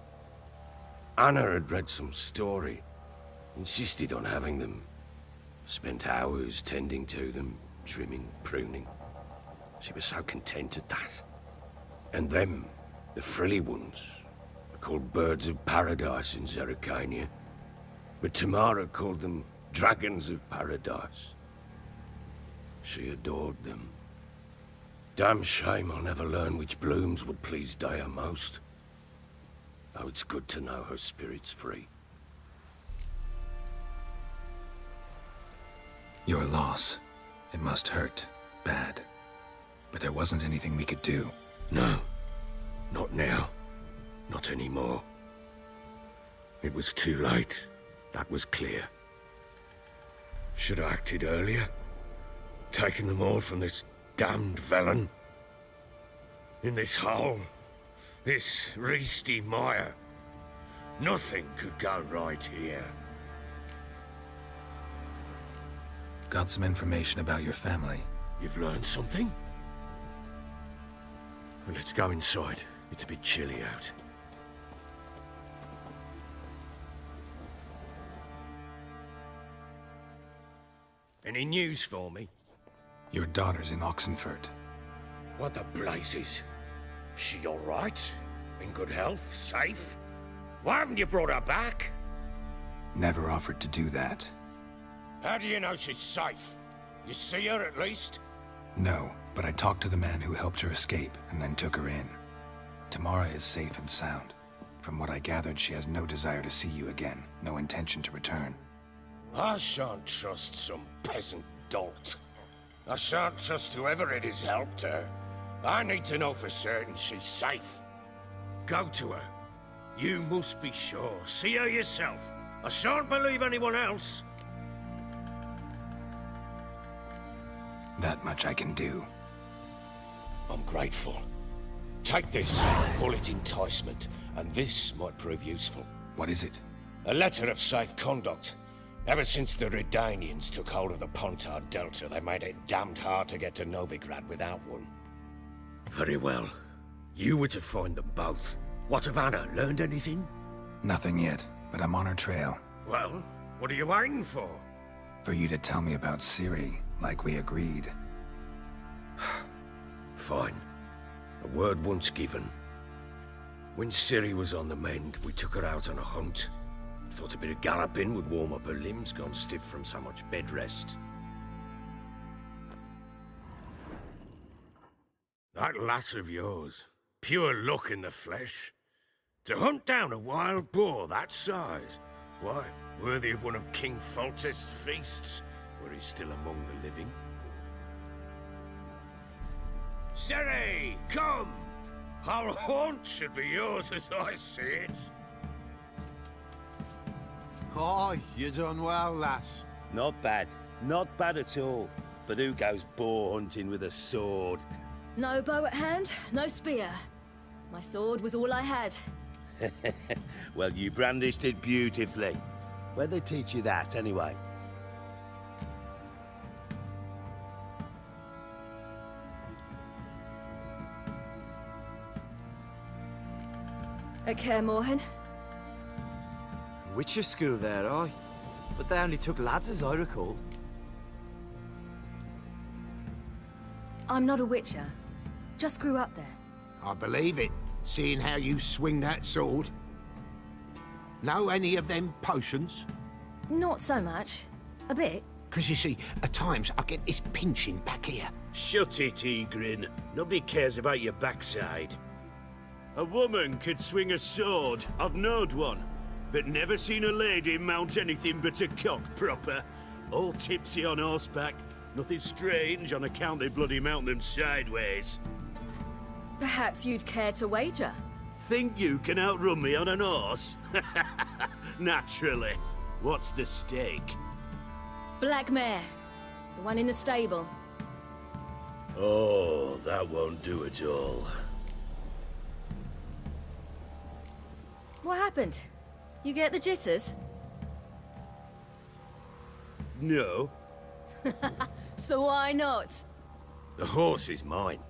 Anna had read some story. Insisted on having them. Spent hours tending to them, trimming, pruning. She was so content at that. And them, the frilly ones, are called birds of paradise in Zerrikania. But Tamara called them dragons of paradise. She adored them. Damn shame I'll never learn which blooms would please Dea most. Though it's good to know her spirit's free. Your loss. It must hurt. Bad. But there wasn't anything we could do. No. Not now. Not anymore. It was too late. That was clear. Should have acted earlier. Taken them all from this damned Velen. In this hole. This reesty mire. Nothing could go right here. Got some information about your family. You've learned something? Well, let's go inside. It's a bit chilly out. Any news for me? Your daughter's in Oxenfurt. What the blazes? She all right? In good health? Safe? Why haven't you brought her back? Never offered to do that. How do you know she's safe? You see her at least? No, but I talked to the man who helped her escape and then took her in. Tamara is safe and sound. From what I gathered, she has no desire to see you again, no intention to return. I shan't trust some peasant dolt. I shan't trust whoever it is helped her. I need to know for certain she's safe. Go to her. You must be sure. See her yourself. I shan't believe anyone else. That much I can do. I'm grateful. Take this. Call it enticement. And this might prove useful. What is it? A letter of safe conduct. Ever since the Redanians took hold of the Pontard Delta, they made it damned hard to get to Novigrad without one. Very well. You were to find them both. What of Anna? Learned anything? Nothing yet, but I'm on her trail. Well, what are you waiting for? For you to tell me about Ciri, like we agreed. Fine. A word once given. When Ciri was on the mend, we took her out on a hunt. Thought a bit of galloping would warm up her limbs, gone stiff from so much bed rest. That lass of yours, pure luck in the flesh. To hunt down a wild boar that size, why, worthy of one of King Foltest's feasts, were he still among the living. Ciri, come! Our haunt should be yours as I see it. Oh, you done well, lass. Not bad. Not bad at all. But who goes boar hunting with a sword? No bow at hand, no spear. My sword was all I had. Well, you brandished it beautifully. Where'd they teach you that, anyway? At Kaer Morhen. Witcher school there, aye? But they only took lads, as I recall. I'm not a witcher. Just grew up there. I believe it, seeing how you swing that sword. Know any of them potions? Not so much. A bit. 'Cause you see, at times I get this pinching back here. Shut it, Egrin. Nobody cares about your backside. A woman could swing a sword. I've knowed one. But never seen a lady mount anything but a cock proper. All tipsy on horseback. Nothing strange on account they bloody mount them sideways. Perhaps you'd care to wager? Think you can outrun me on an horse? Naturally. What's the stake? Black mare. The one in the stable. Oh, that won't do at all. What happened? You get the jitters? No. So why not? The horse is mine.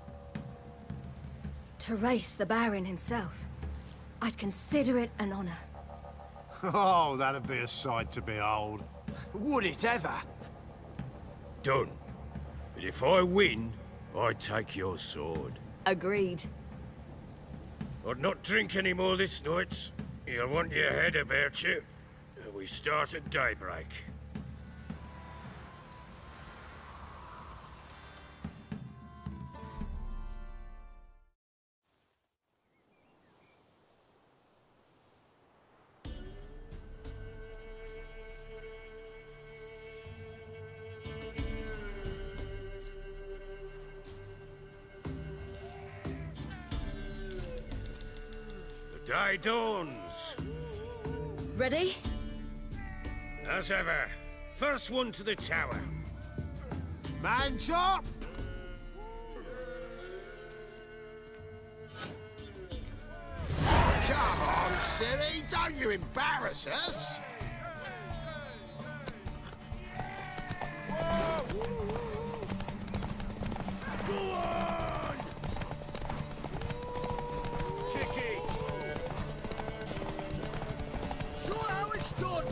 To race the Baron himself. I'd consider it an honor. Oh, that'd be a sight to behold. Would it ever? Done. But if I win, I take your sword. Agreed. I'd not drink any more this night. You'll want your head about you. We start at daybreak. The day dawns. Ready? As ever, first one to the tower. Man chop! Come on, Ciri, don't you embarrass us! Go on! Kick it! Show how it's done!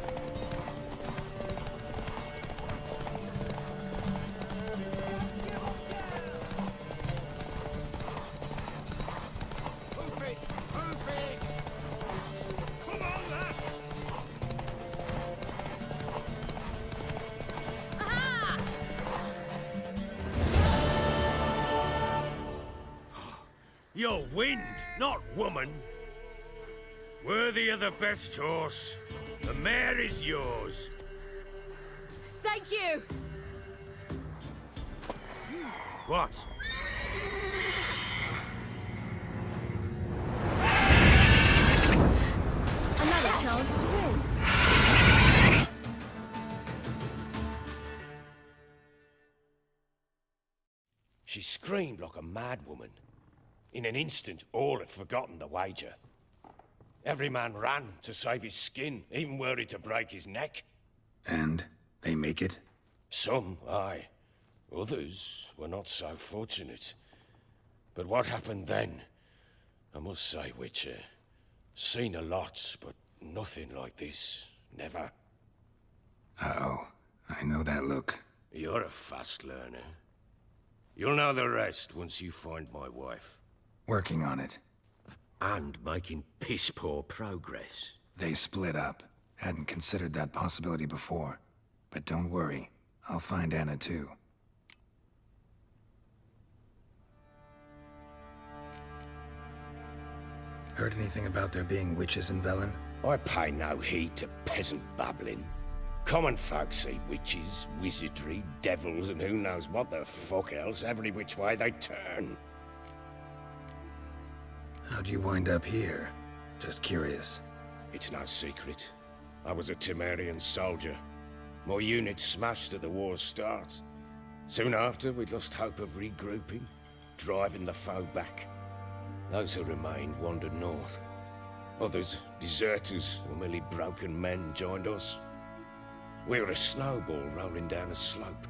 Move it! Move it! Come on, lass! Aha! You're wind, not woman. Worthy of the best horse. The mare is yours. Thank you! What? Another chance to win. She screamed like a mad woman. In an instant, all had forgotten the wager. Every man ran to save his skin, even were he to break his neck. And they make it? Some, aye. Others were not so fortunate. But what happened then? I must say, Witcher, seen a lot, but nothing like this. Never. Uh-oh. I know that look. You're a fast learner. You'll know the rest once you find my wife. Working on it. And making piss-poor progress. They split up. Hadn't considered that possibility before. But don't worry. I'll find Anna too. Heard anything about there being witches in Velen? I pay no heed to peasant babbling. Common folk see witches, wizardry, devils, and who knows what the fuck else every which way they turn. How'd you wind up here? Just curious. It's no secret. I was a Temerian soldier. My unit smashed at the war's start. Soon after, we lost hope of regrouping, driving the foe back. Those who remained wandered north. Others, deserters or merely broken men, joined us. We were a snowball rolling down a slope.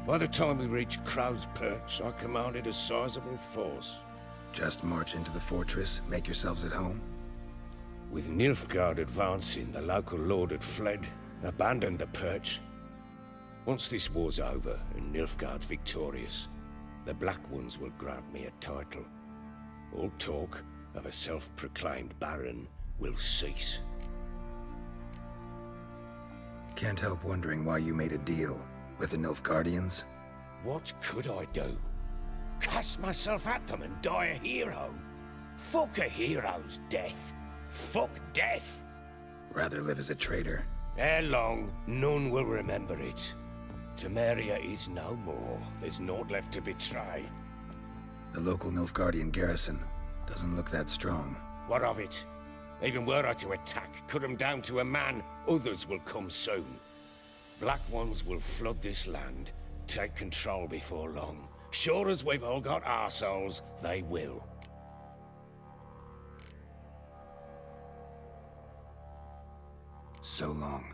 By the time we reached Crow's Perch, I commanded a sizable force. Just march into the fortress, make yourselves at home? With Nilfgaard advancing, the local lord had fled, abandoned the Perch. Once this war's over and Nilfgaard's victorious, the Black Ones will grant me a title. All talk of a self-proclaimed Baron will cease. Can't help wondering why you made a deal with the Nilfgaardians. What could I do? Cast myself at them and die a hero? Fuck a hero's death. Fuck death. Rather live as a traitor. Ere long, none will remember it. Temeria is no more. There's naught left to betray. The local Nilfgaardian garrison doesn't look that strong. What of it? Even were I to attack, cut them down to a man, others will come soon. Black Ones will flood this land, take control before long. Sure as we've all got arseholes, they will. So long.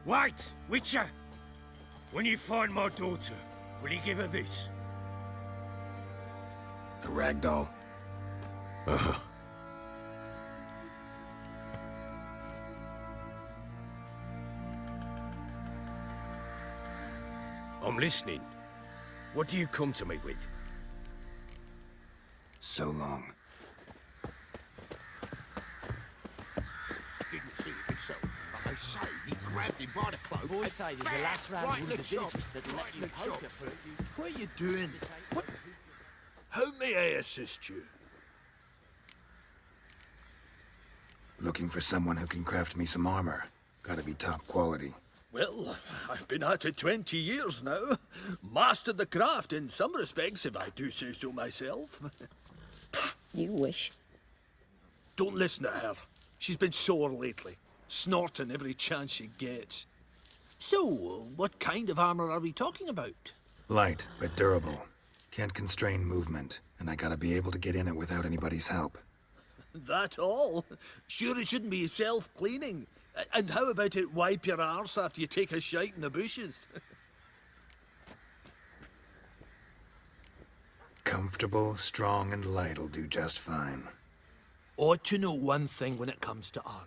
Wait, Witcher! When you find my daughter, will you give her this? A ragdoll. Uh-huh. I'm listening. What do you come to me with? So long. Didn't see it myself, but I say he grabbed him by the cloak. Boys say there's a last round right in in the the shop. villages that let Right in you the poker shop. for a few... What are you doing? What? How may I assist you? Looking for someone who can craft me some armor. Gotta be top quality. Well, I've been at it 20 years now. Mastered the craft in some respects, if I do say so myself. You wish. Don't listen to her. She's been sore lately, snorting every chance she gets. So, what kind of armor are we talking about? Light, but durable. Can't constrain movement, and I gotta be able to get in it without anybody's help. That all? Sure it shouldn't be self-cleaning. And how about it wipe your arse after you take a shite in the bushes? Comfortable, strong, and light'll do just fine. Ought to know one thing when it comes to armor.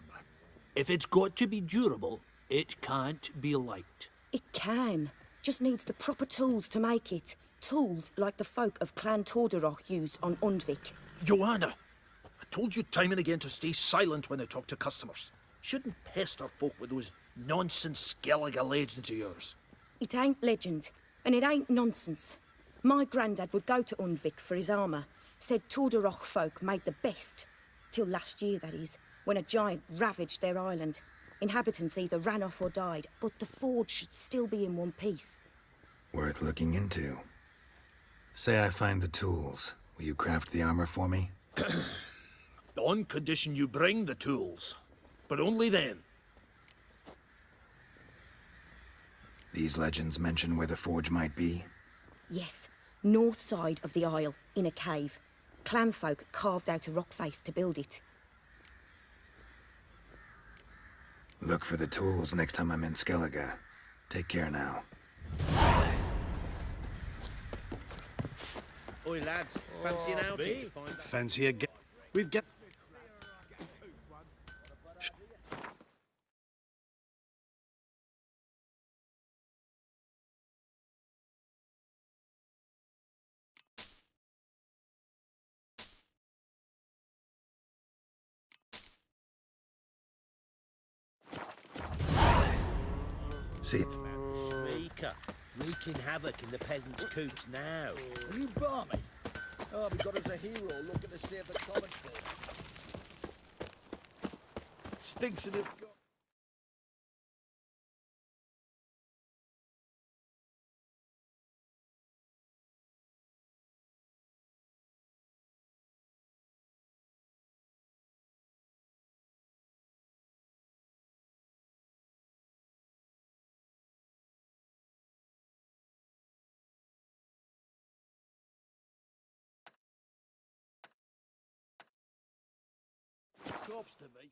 If it's got to be durable, it can't be light. It can. Just needs the proper tools to make it. Tools like the folk of Clan Tordarroch used on Undvik. Joanna, I told you time and again to stay silent when I talk to customers. Shouldn't pester folk with those nonsense Skellige legends of yours. It ain't legend, and it ain't nonsense. My granddad would go to Undvik for his armour. Said Tordarroch folk made the best. Till last year, that is, when a giant ravaged their island. Inhabitants either ran off or died, but the forge should still be in one piece. Worth looking into. Say I find the tools. Will you craft the armor for me? On condition you bring the tools. But only then. These legends mention where the forge might be? Yes, north side of the isle, in a cave. Clanfolk carved out a rock face to build it. Look for the tools next time I'm in Skellige. Take care now. Oi, lads, fancy an outing to find out? Fancy a We've got... See. Sneaker, wreaking havoc in the peasants' coops now. Are you balmy? Oh, we got us a hero looking to save the common folk. Stinks and it's got... Corpse to me.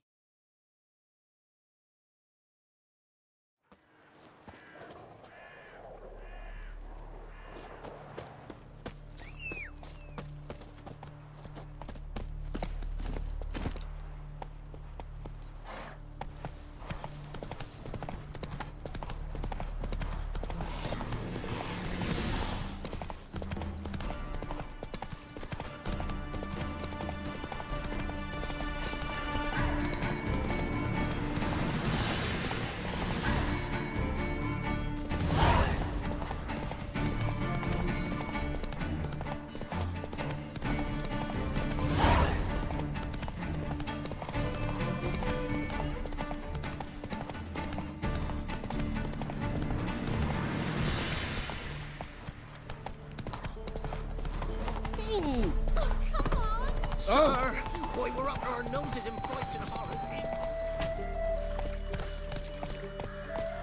Sir! Boy, we're up to our noses in fights and horrors,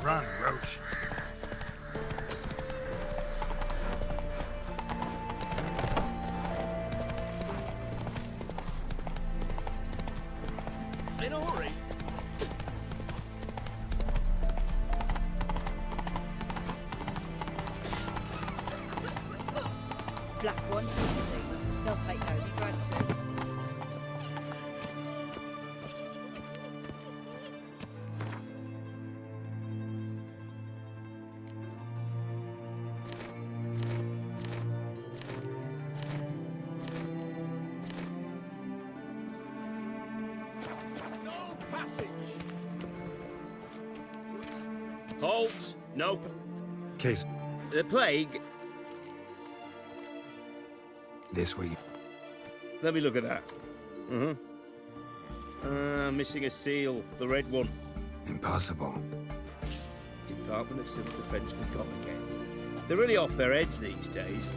Run, Roach. In a hurry. black ones, you can see them. They'll take note of your grand too. Halt! Nope. Case. The plague? This way. Let me look at that. Missing a seal. The red one. Impossible. Department of Civil Defence forgot again. They're really off their heads these days.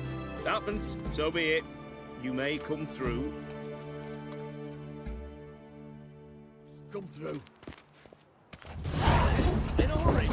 Happens, so be it. You may come through. Come through. In a hurry.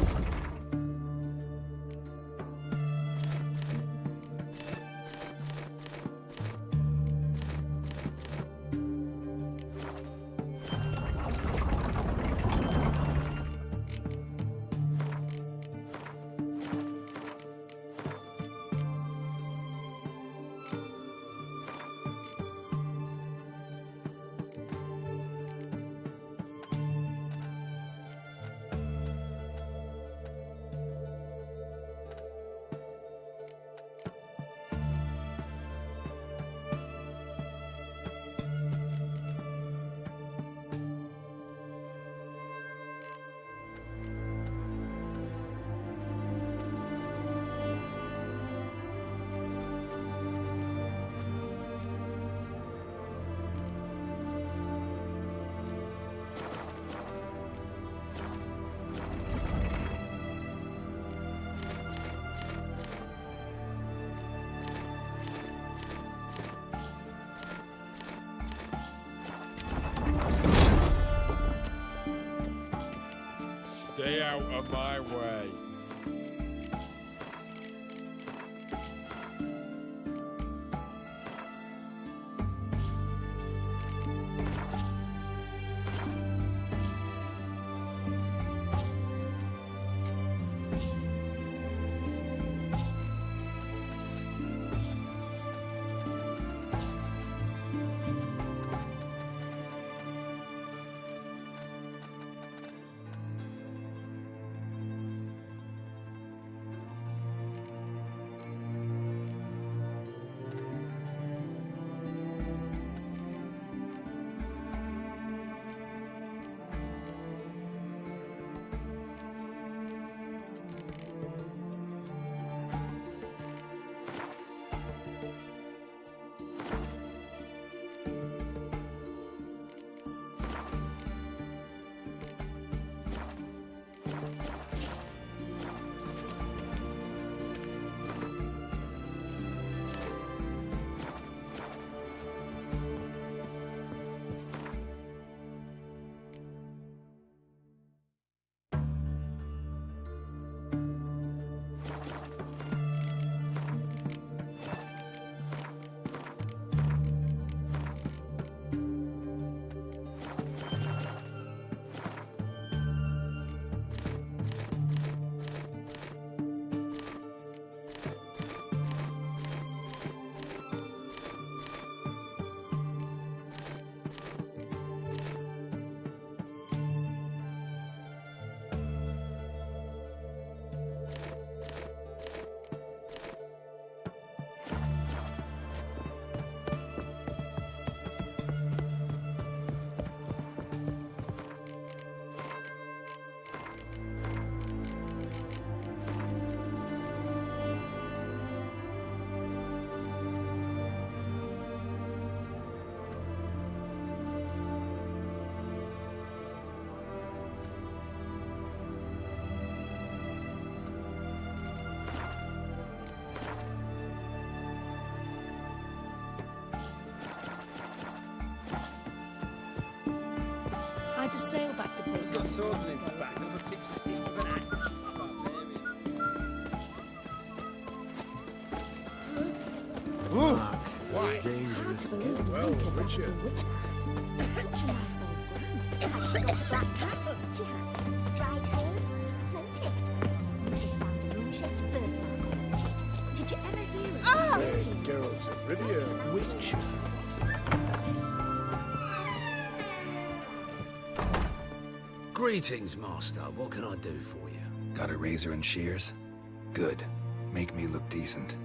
Stay out of my way. I to sail back to Port. He's got swords in his back. Doesn't look like Steve of an axe. Why? Dangerous. Well, Richard. Such a nice old ground. Has she got a black cat? She has. Dried herbs? Plenty. And has found a moon-shaped birthmark on her head. Did you ever hear of it? Geralt of Rivia. Witch. Greetings, Master. What can I do for you? Got a razor and shears? Good. Make me look decent.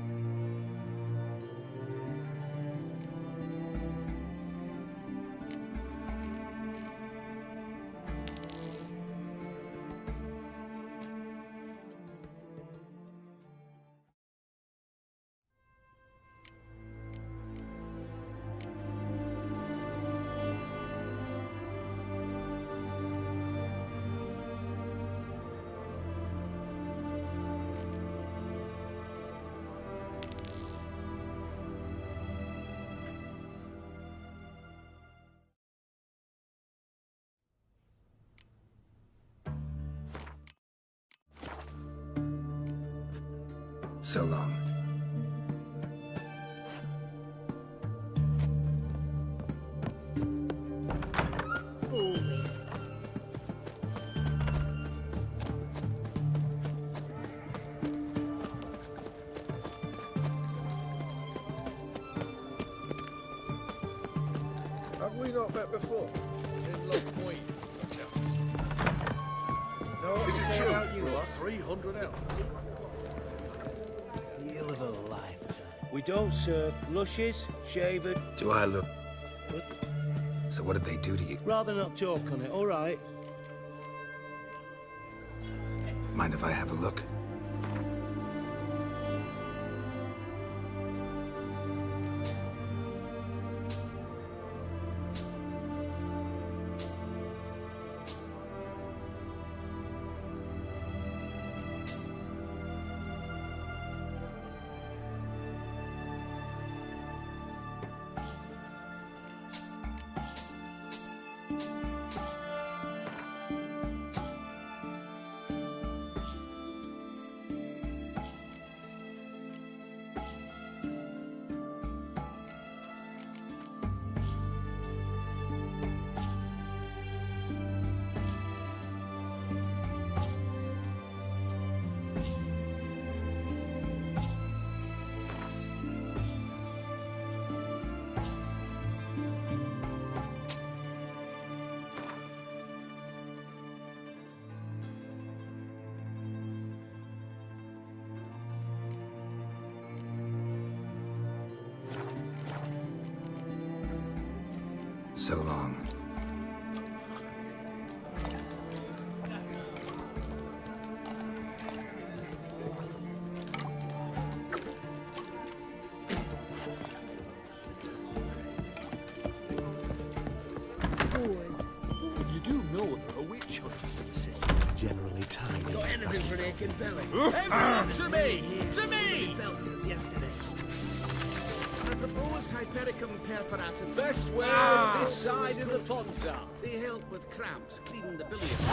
So long. Have we not met before? In Loch Point, no, Is it true? You are 300 out. Deal of a lifetime. We don't serve lushes, shaven. Do I look... So what did they do to you? Rather not talk on it, all right? Mind if I have a look? So long. Boys, you do know there are witch hunters in the city. It's generally tiny. Got anything for an aching belly? Everyone to me! To me! Belt since yesterday. I propose Hypericum perforatum. Best wares this side of the Ponza. They help with cramps, cleaning the bilious.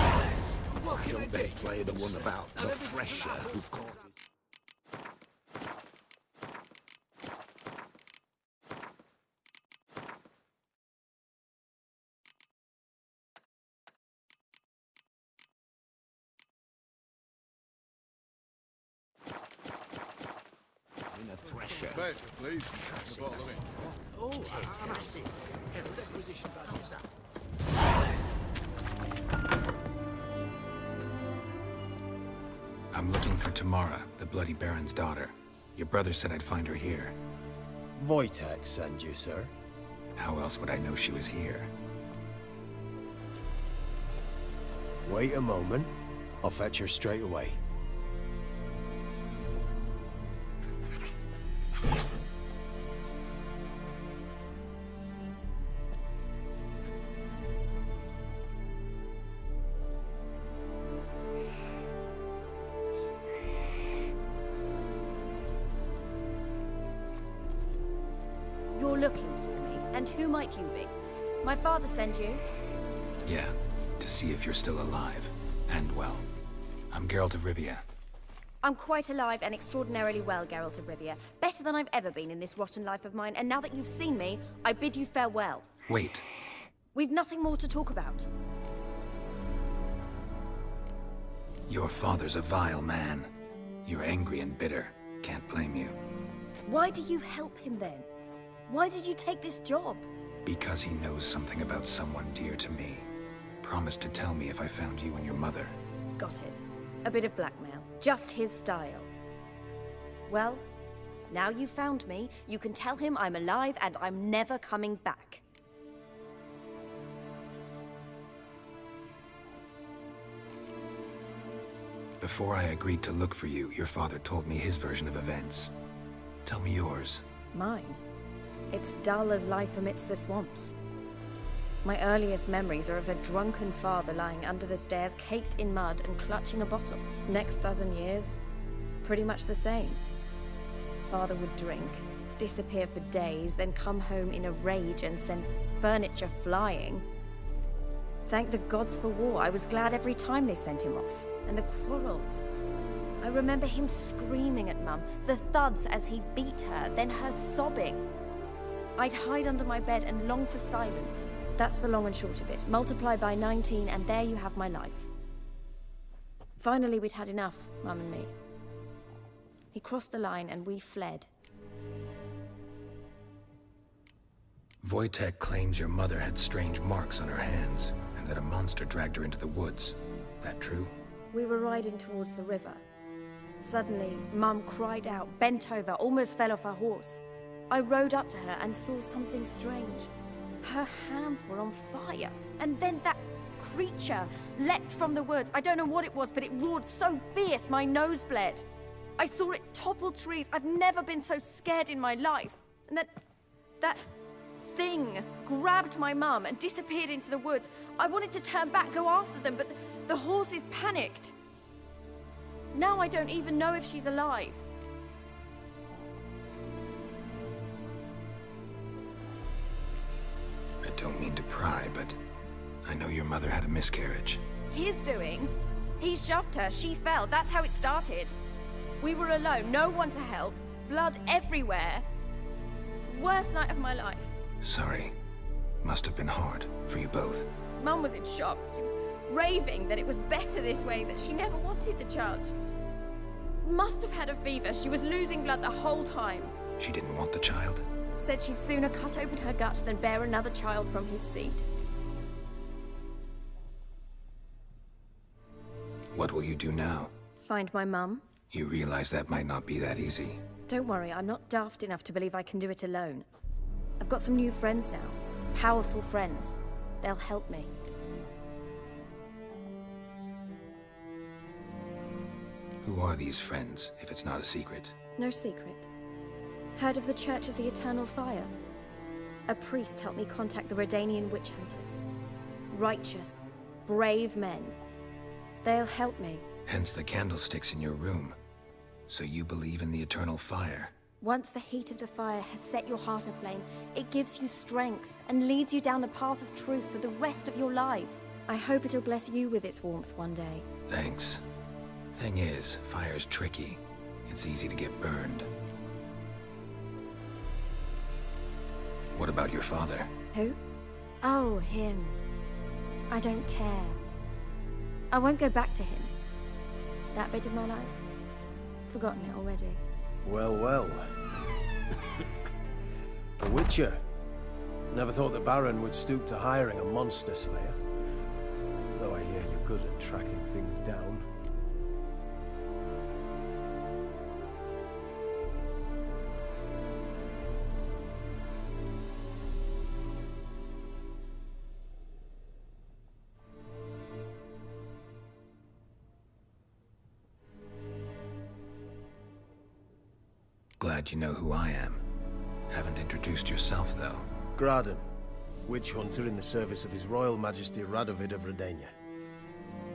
Why don't they play the one about the fresher who caught it? In a thresher. Please. The bottle of it. Oh, masses. Requisition values up. I'm looking for Tamara, the Bloody Baron's daughter. Your brother said I'd find her here. Wojtek sent you, sir. How else would I know she was here? Wait a moment. I'll fetch her straight away. You're looking for me, and who might you be? My father sent you? Yeah, to see if you're still alive. And well. I'm Geralt of Rivia. I'm quite alive and extraordinarily well, Geralt of Rivia. Better than I've ever been in this rotten life of mine, and now that you've seen me, I bid you farewell. Wait. We've nothing more to talk about. Your father's a vile man. You're angry and bitter. Can't blame you. Why do you help him then? Why did you take this job? Because he knows something about someone dear to me. Promised to tell me if I found you and your mother. Got it. A bit of blackmail. Just his style. Well, now you've found me, you can tell him I'm alive and I'm never coming back. Before I agreed to look for you, your father told me his version of events. Tell me yours. Mine? It's dull as life amidst the swamps. My earliest memories are of a drunken father lying under the stairs, caked in mud and clutching a bottle. Next dozen years, pretty much the same. Father would drink, disappear for days, then come home in a rage and send furniture flying. Thank the gods for war. I was glad every time they sent him off. And the quarrels. I remember him screaming at Mum, the thuds as he beat her, then her sobbing. I'd hide under my bed and long for silence. That's the long and short of it. Multiply by 19 and there you have my life. Finally, we'd had enough, Mum and me. He crossed the line and we fled. Wojtek claims your mother had strange marks on her hands, and that a monster dragged her into the woods. That true? We were riding towards the river. Suddenly, Mum cried out, bent over, almost fell off her horse. I rode up to her and saw something strange. Her hands were on fire. And then that creature leapt from the woods. I don't know what it was, but it roared so fierce my nose bled. I saw it topple trees. I've never been so scared in my life. And that thing grabbed my mum and disappeared into the woods. I wanted to turn back, go after them, but the horses panicked. Now I don't even know if she's alive. I don't mean to pry, but I know your mother had a miscarriage. His doing? He shoved her, she fell, that's how it started. We were alone, no one to help, blood everywhere. Worst night of my life. Sorry. Must have been hard for you both. Mum was in shock. She was raving that it was better this way, that she never wanted the child. Must have had a fever. She was losing blood the whole time. She didn't want the child? Said she'd sooner cut open her gut than bear another child from his seed. What will you do now? Find my mum. You realize that might not be that easy. Don't worry, I'm not daft enough to believe I can do it alone. I've got some new friends now. Powerful friends. They'll help me. Who are these friends, if it's not a secret? No secret. Heard of the Church of the Eternal Fire? A priest helped me contact the Redanian witch hunters. Righteous, brave men. They'll help me. Hence the candlesticks in your room. So you believe in the eternal fire? Once the heat of the fire has set your heart aflame, it gives you strength and leads you down the path of truth for the rest of your life. I hope it'll bless you with its warmth one day. Thanks. Thing is, fire's tricky. It's easy to get burned. What about your father? Who? Oh, him. I don't care. I won't go back to him. That bit of my life? Forgotten it already. Well, well. A witcher. Never thought the Baron would stoop to hiring a monster slayer. Though I hear you're good at tracking things down. Glad you know who I am. Haven't introduced yourself, though. Graden, witch hunter in the service of His Royal Majesty Radovid of Redania.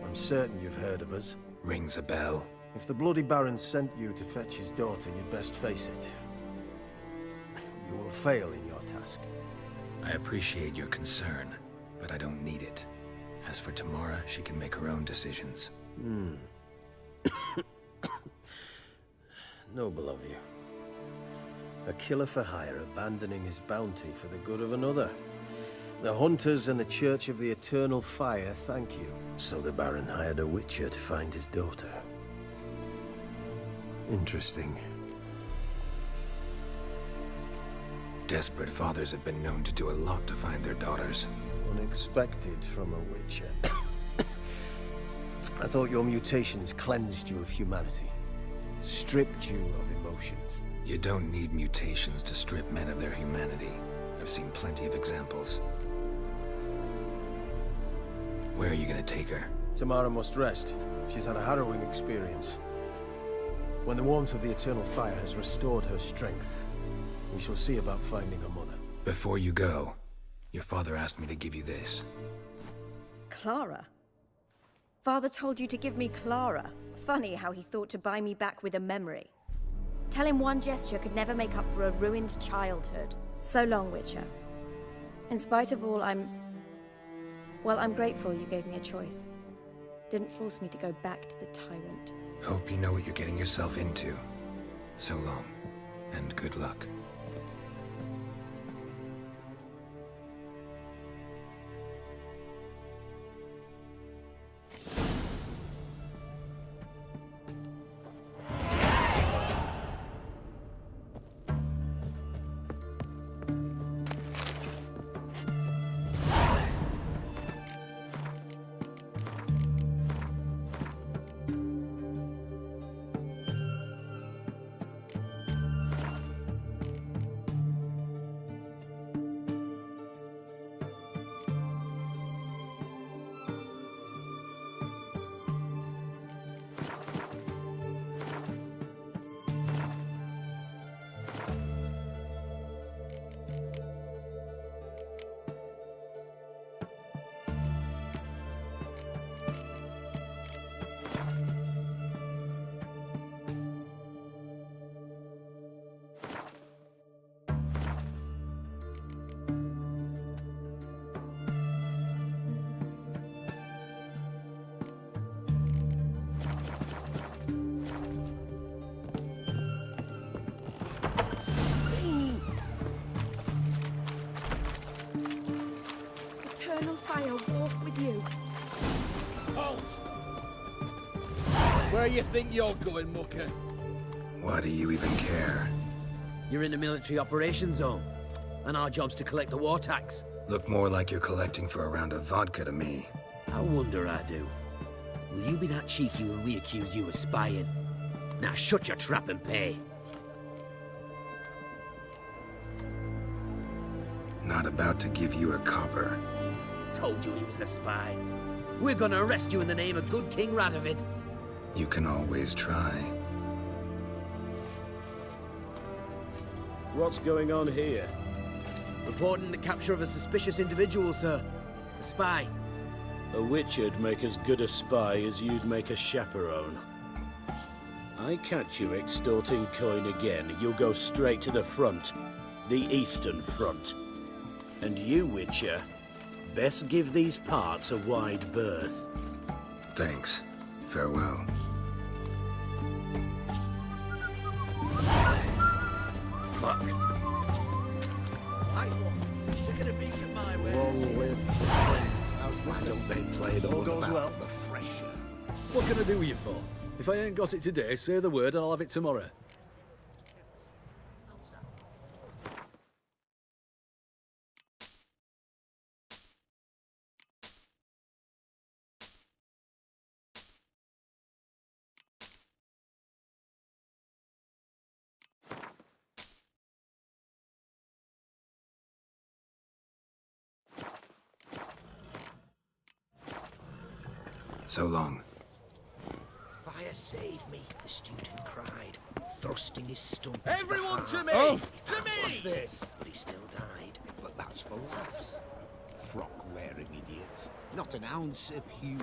I'm certain you've heard of us. Rings a bell. If the Bloody Baron sent you to fetch his daughter, you'd best face it. You will fail in your task. I appreciate your concern, but I don't need it. As for Tamara, she can make her own decisions. Noble of you. A killer for hire abandoning his bounty for the good of another. The hunters and the Church of the Eternal Fire thank you. So the Baron hired a witcher to find his daughter. Interesting. Desperate fathers have been known to do a lot to find their daughters. Unexpected from a witcher. I thought your mutations cleansed you of humanity, stripped you of emotions. You don't need mutations to strip men of their humanity. I've seen plenty of examples. Where are you gonna take her? Tamara must rest. She's had a harrowing experience. When the warmth of the Eternal Fire has restored her strength, we shall see about finding her mother. Before you go, your father asked me to give you this. Clara? Father told you to give me Clara. Funny how he thought to buy me back with a memory. Tell him one gesture could never make up for a ruined childhood. So long, Witcher. In spite of all, I'm grateful you gave me a choice. Didn't force me to go back to the tyrant. Hope you know what you're getting yourself into. So long, and good luck. Eternal Fire walk with you. Halt! Where you think you're going, mucker? Why do you even care? You're in the military operations zone, and our job's to collect the war tax. Look more like you're collecting for a round of vodka to me. I wonder I do. Will you be that cheeky when we accuse you of spying? Now shut your trap and pay. Not about to give you a copper. Told you he was a spy. We're gonna arrest you in the name of good King Radovid. You can always try. What's going on here? Reporting the capture of a suspicious individual, sir. A spy. A witcher'd make as good a spy as you'd make a chaperone. I catch you extorting coin again, you'll go straight to the front. The Eastern Front. And you, Witcher, best give these parts a wide berth. Thanks. Farewell. Fuck. Long live the Why don't they play the All one goes about well. the fresher? What can I do with you for? If I ain't got it today, say the word and I'll have it tomorrow. So long. Fire save me, the student cried, thrusting his stump. Everyone to me! Oh. To me! What's this? But he still died. But that's for laughs. Frock-wearing idiots. Not an ounce of hue.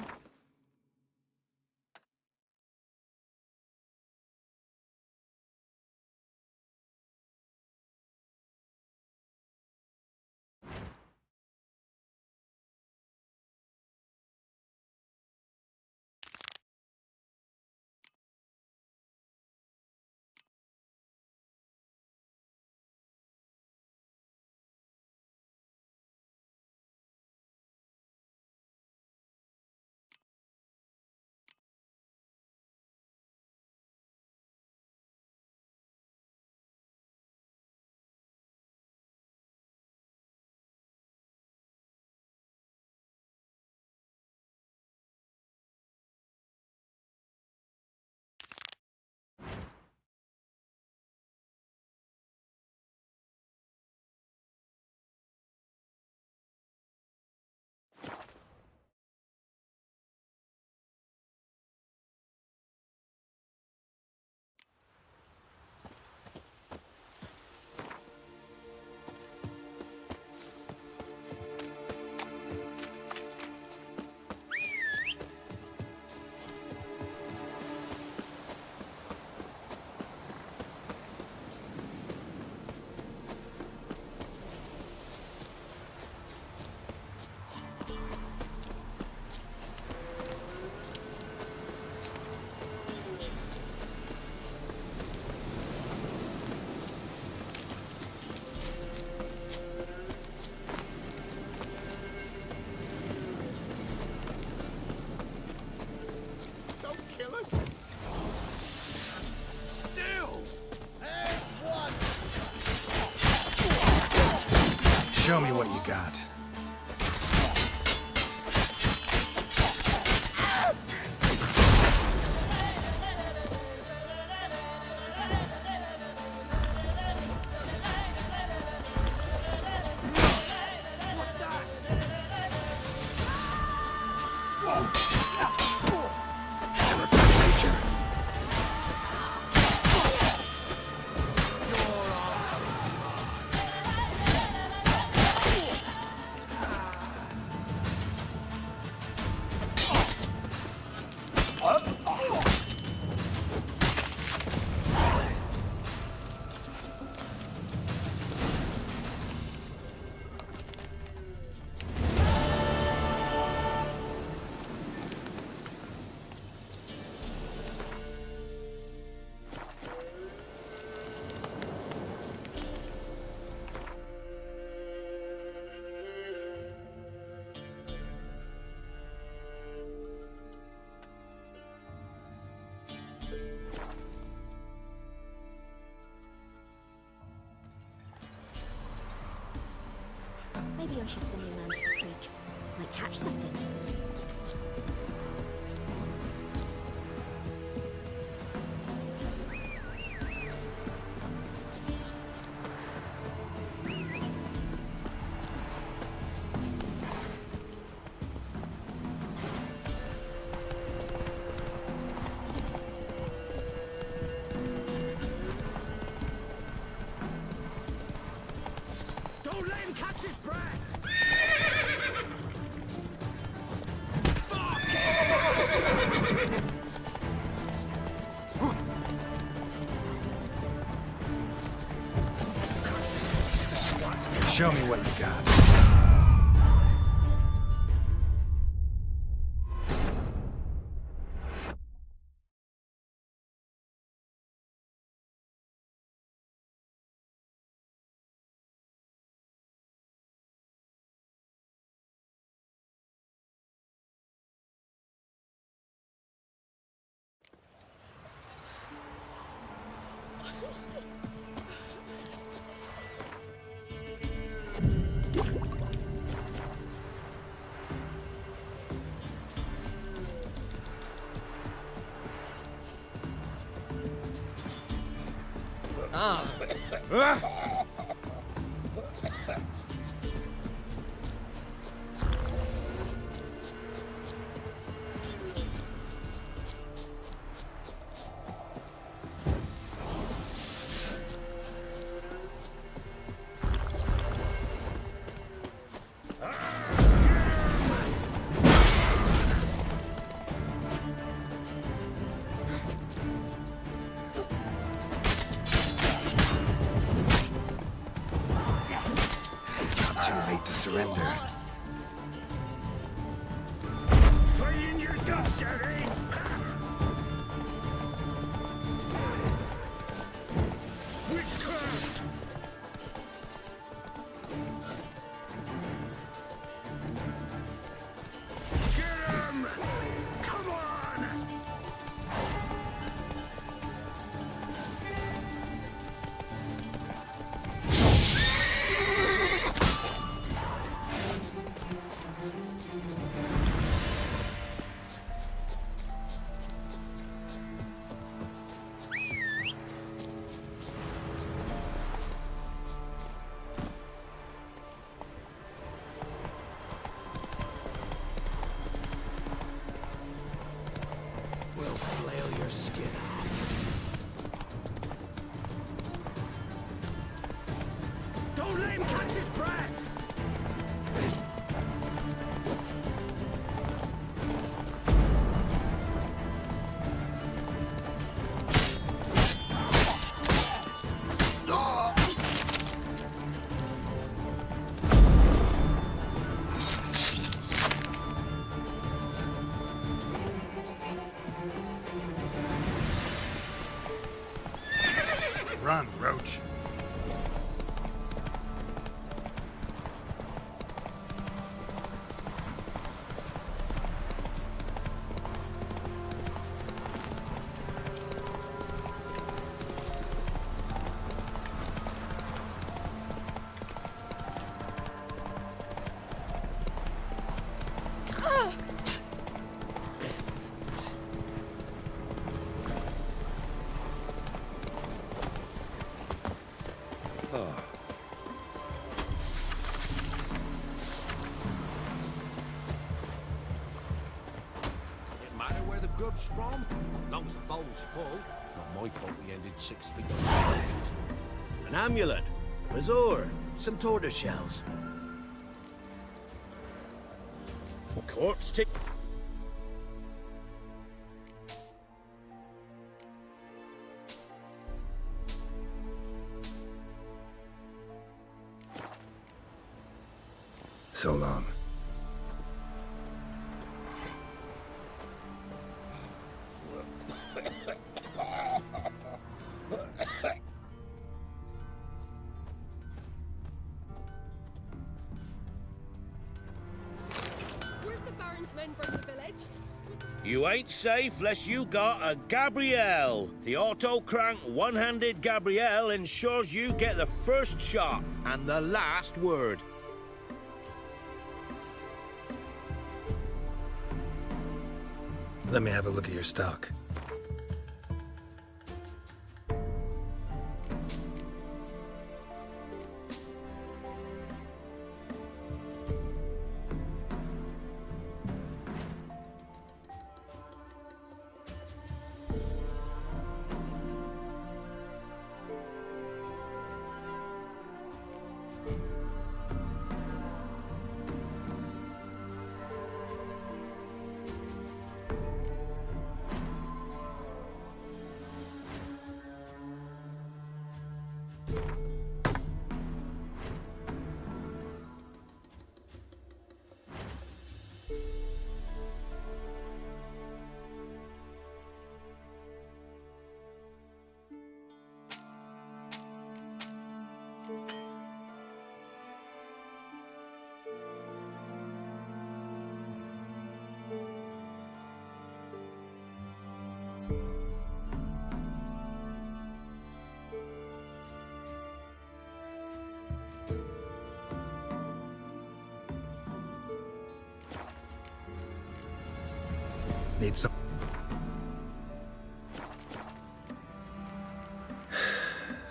Show me what you got. Maybe I should send him round to the creek. Might catch something. Don't let him catch his breath! Show me what you got. Surrender. Fighting your guts, Harry! Witchcraft! Get him! Come on! We'll flail your skin off. Don't let him catch his breath! Run, Roach. grub's from. Long as the bowl's full. Not my fault we ended 6 feet on the An amulet, Razor, some tortoise shells. Corpse tick. So long. You ain't safe less you got a Gabrielle. The auto-crank one-handed Gabrielle ensures you get the first shot and the last word. Let me have a look at your stock. Need some.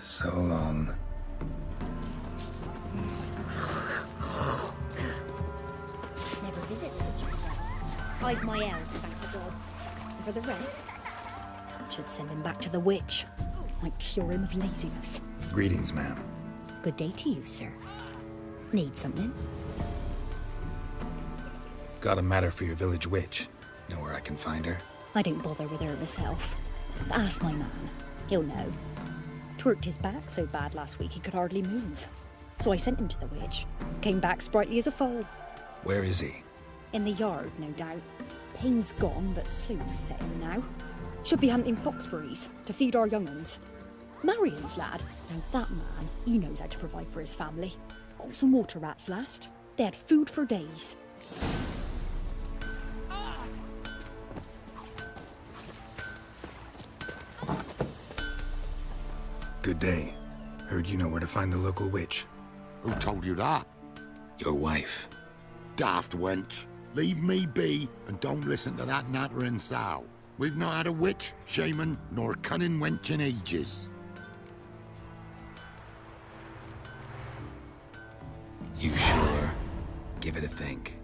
So long. Never visit Village myself. I've my elf, thank the gods. And for the rest, should send him back to the witch. Might cure him of laziness. Greetings, ma'am. Good day to you, sir. Need something? Got a matter for your village witch. Know where I can find her? I didn't bother with her myself. But ask my man. He'll know. Twerked his back so bad last week he could hardly move. So I sent him to the witch. Came back sprightly as a foal. Where is he? In the yard, no doubt. Pain's gone, but sleuth's set in now. Should be hunting foxberries to feed our young'uns. Marion's lad. Now that man, he knows how to provide for his family. Caught some water rats last. They had food for days. Good day. Heard you know where to find the local witch. Who told you that? Your wife. Daft wench. Leave me be and don't listen to that nattering sow. We've not had a witch, shaman, nor cunning wench in ages. You sure? Give it a think.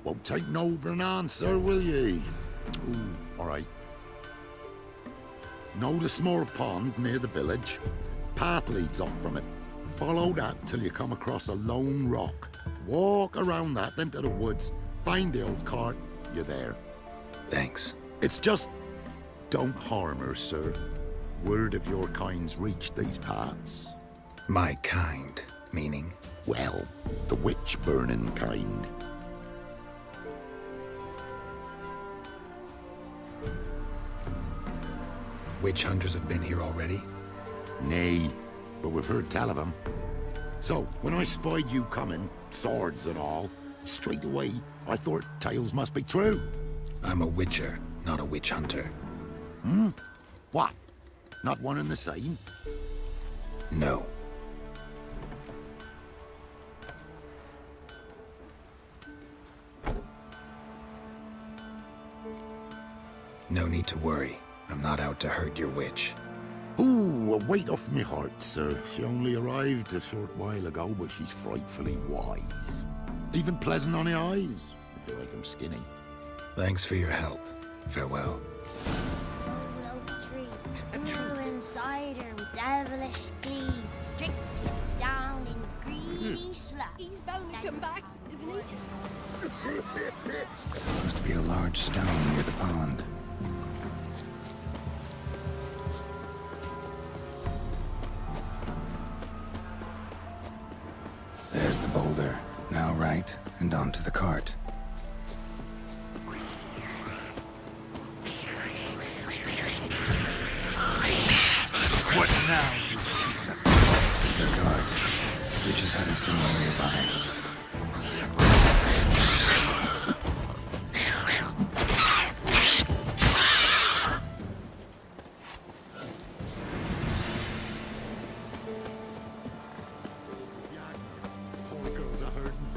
Won't take no for an answer, will ye? Ooh, all right. Know the small pond near the village? Path leads off from it. Follow that till you come across a lone rock. Walk around that, then to the woods. Find the old cart. You're there. Thanks. It's just... don't harm her, sir. Word of your kind's reached these parts. My kind, meaning? Well, the witch-burning kind. Witch hunters have been here already? Nay, but we've heard tell of them. So, when I spied you coming, swords and all, straight away I thought tales must be true. I'm a witcher, not a witch hunter. Hmm? What? Not one and the same? No. No need to worry. I'm not out to hurt your witch. Ooh, a weight off me heart, sir. She only arrived a short while ago, but she's frightfully wise. Even pleasant on the eyes. I feel like I'm skinny. Thanks for your help. Farewell. Inside her with devilish glee, drinks it down in greedy slush. He's bound to come back, isn't he? Must be a large stone near the pond. There's the boulder. Now right, and onto the cart. What now, you piece of... The cart. Which is headed somewhere nearby. Poor girls are hurting.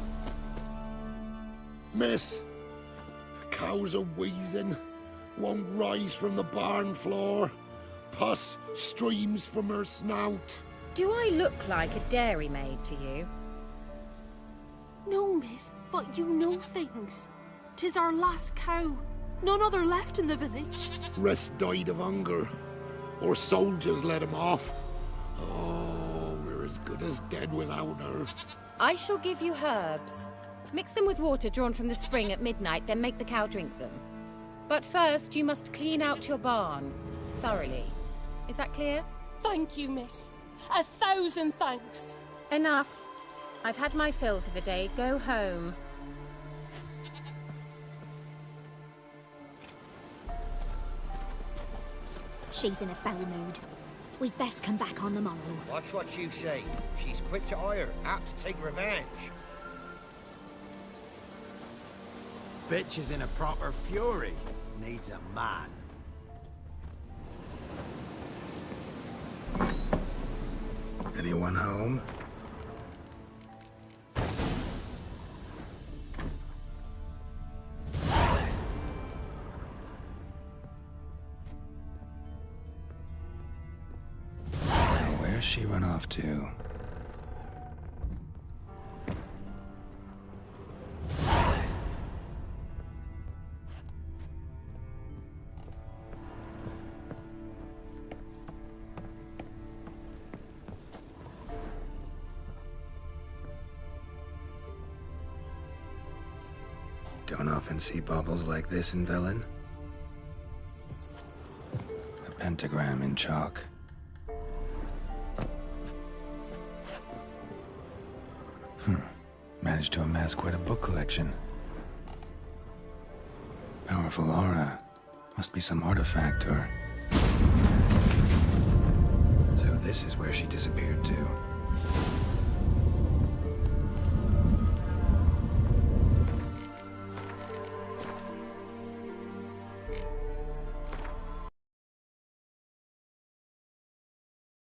Miss, cows are wheezing, won't rise from the barn floor. Pus streams from her snout. Do I look like a dairymaid to you? No, miss, but you know things. 'Tis our last cow. None other left in the village. Rest died of hunger, or soldiers let him off. Oh, we're as good as dead without her. I shall give you herbs. Mix them with water drawn from the spring at midnight, then make the cow drink them. But first, you must clean out your barn thoroughly. Is that clear? Thank you, miss. 1,000 thanks. Enough. I've had my fill for the day. Go home. She's in a foul mood. We'd best come back on the morrow. Watch what you say. She's quick to ire, apt to take revenge. Bitch is in a proper fury. Needs a man. Anyone home? Now, where's she run off to? Don't often see baubles like this in Velen. A pentagram in chalk. Managed to amass quite a book collection. Powerful aura. Must be some artifact or... So this is where she disappeared to.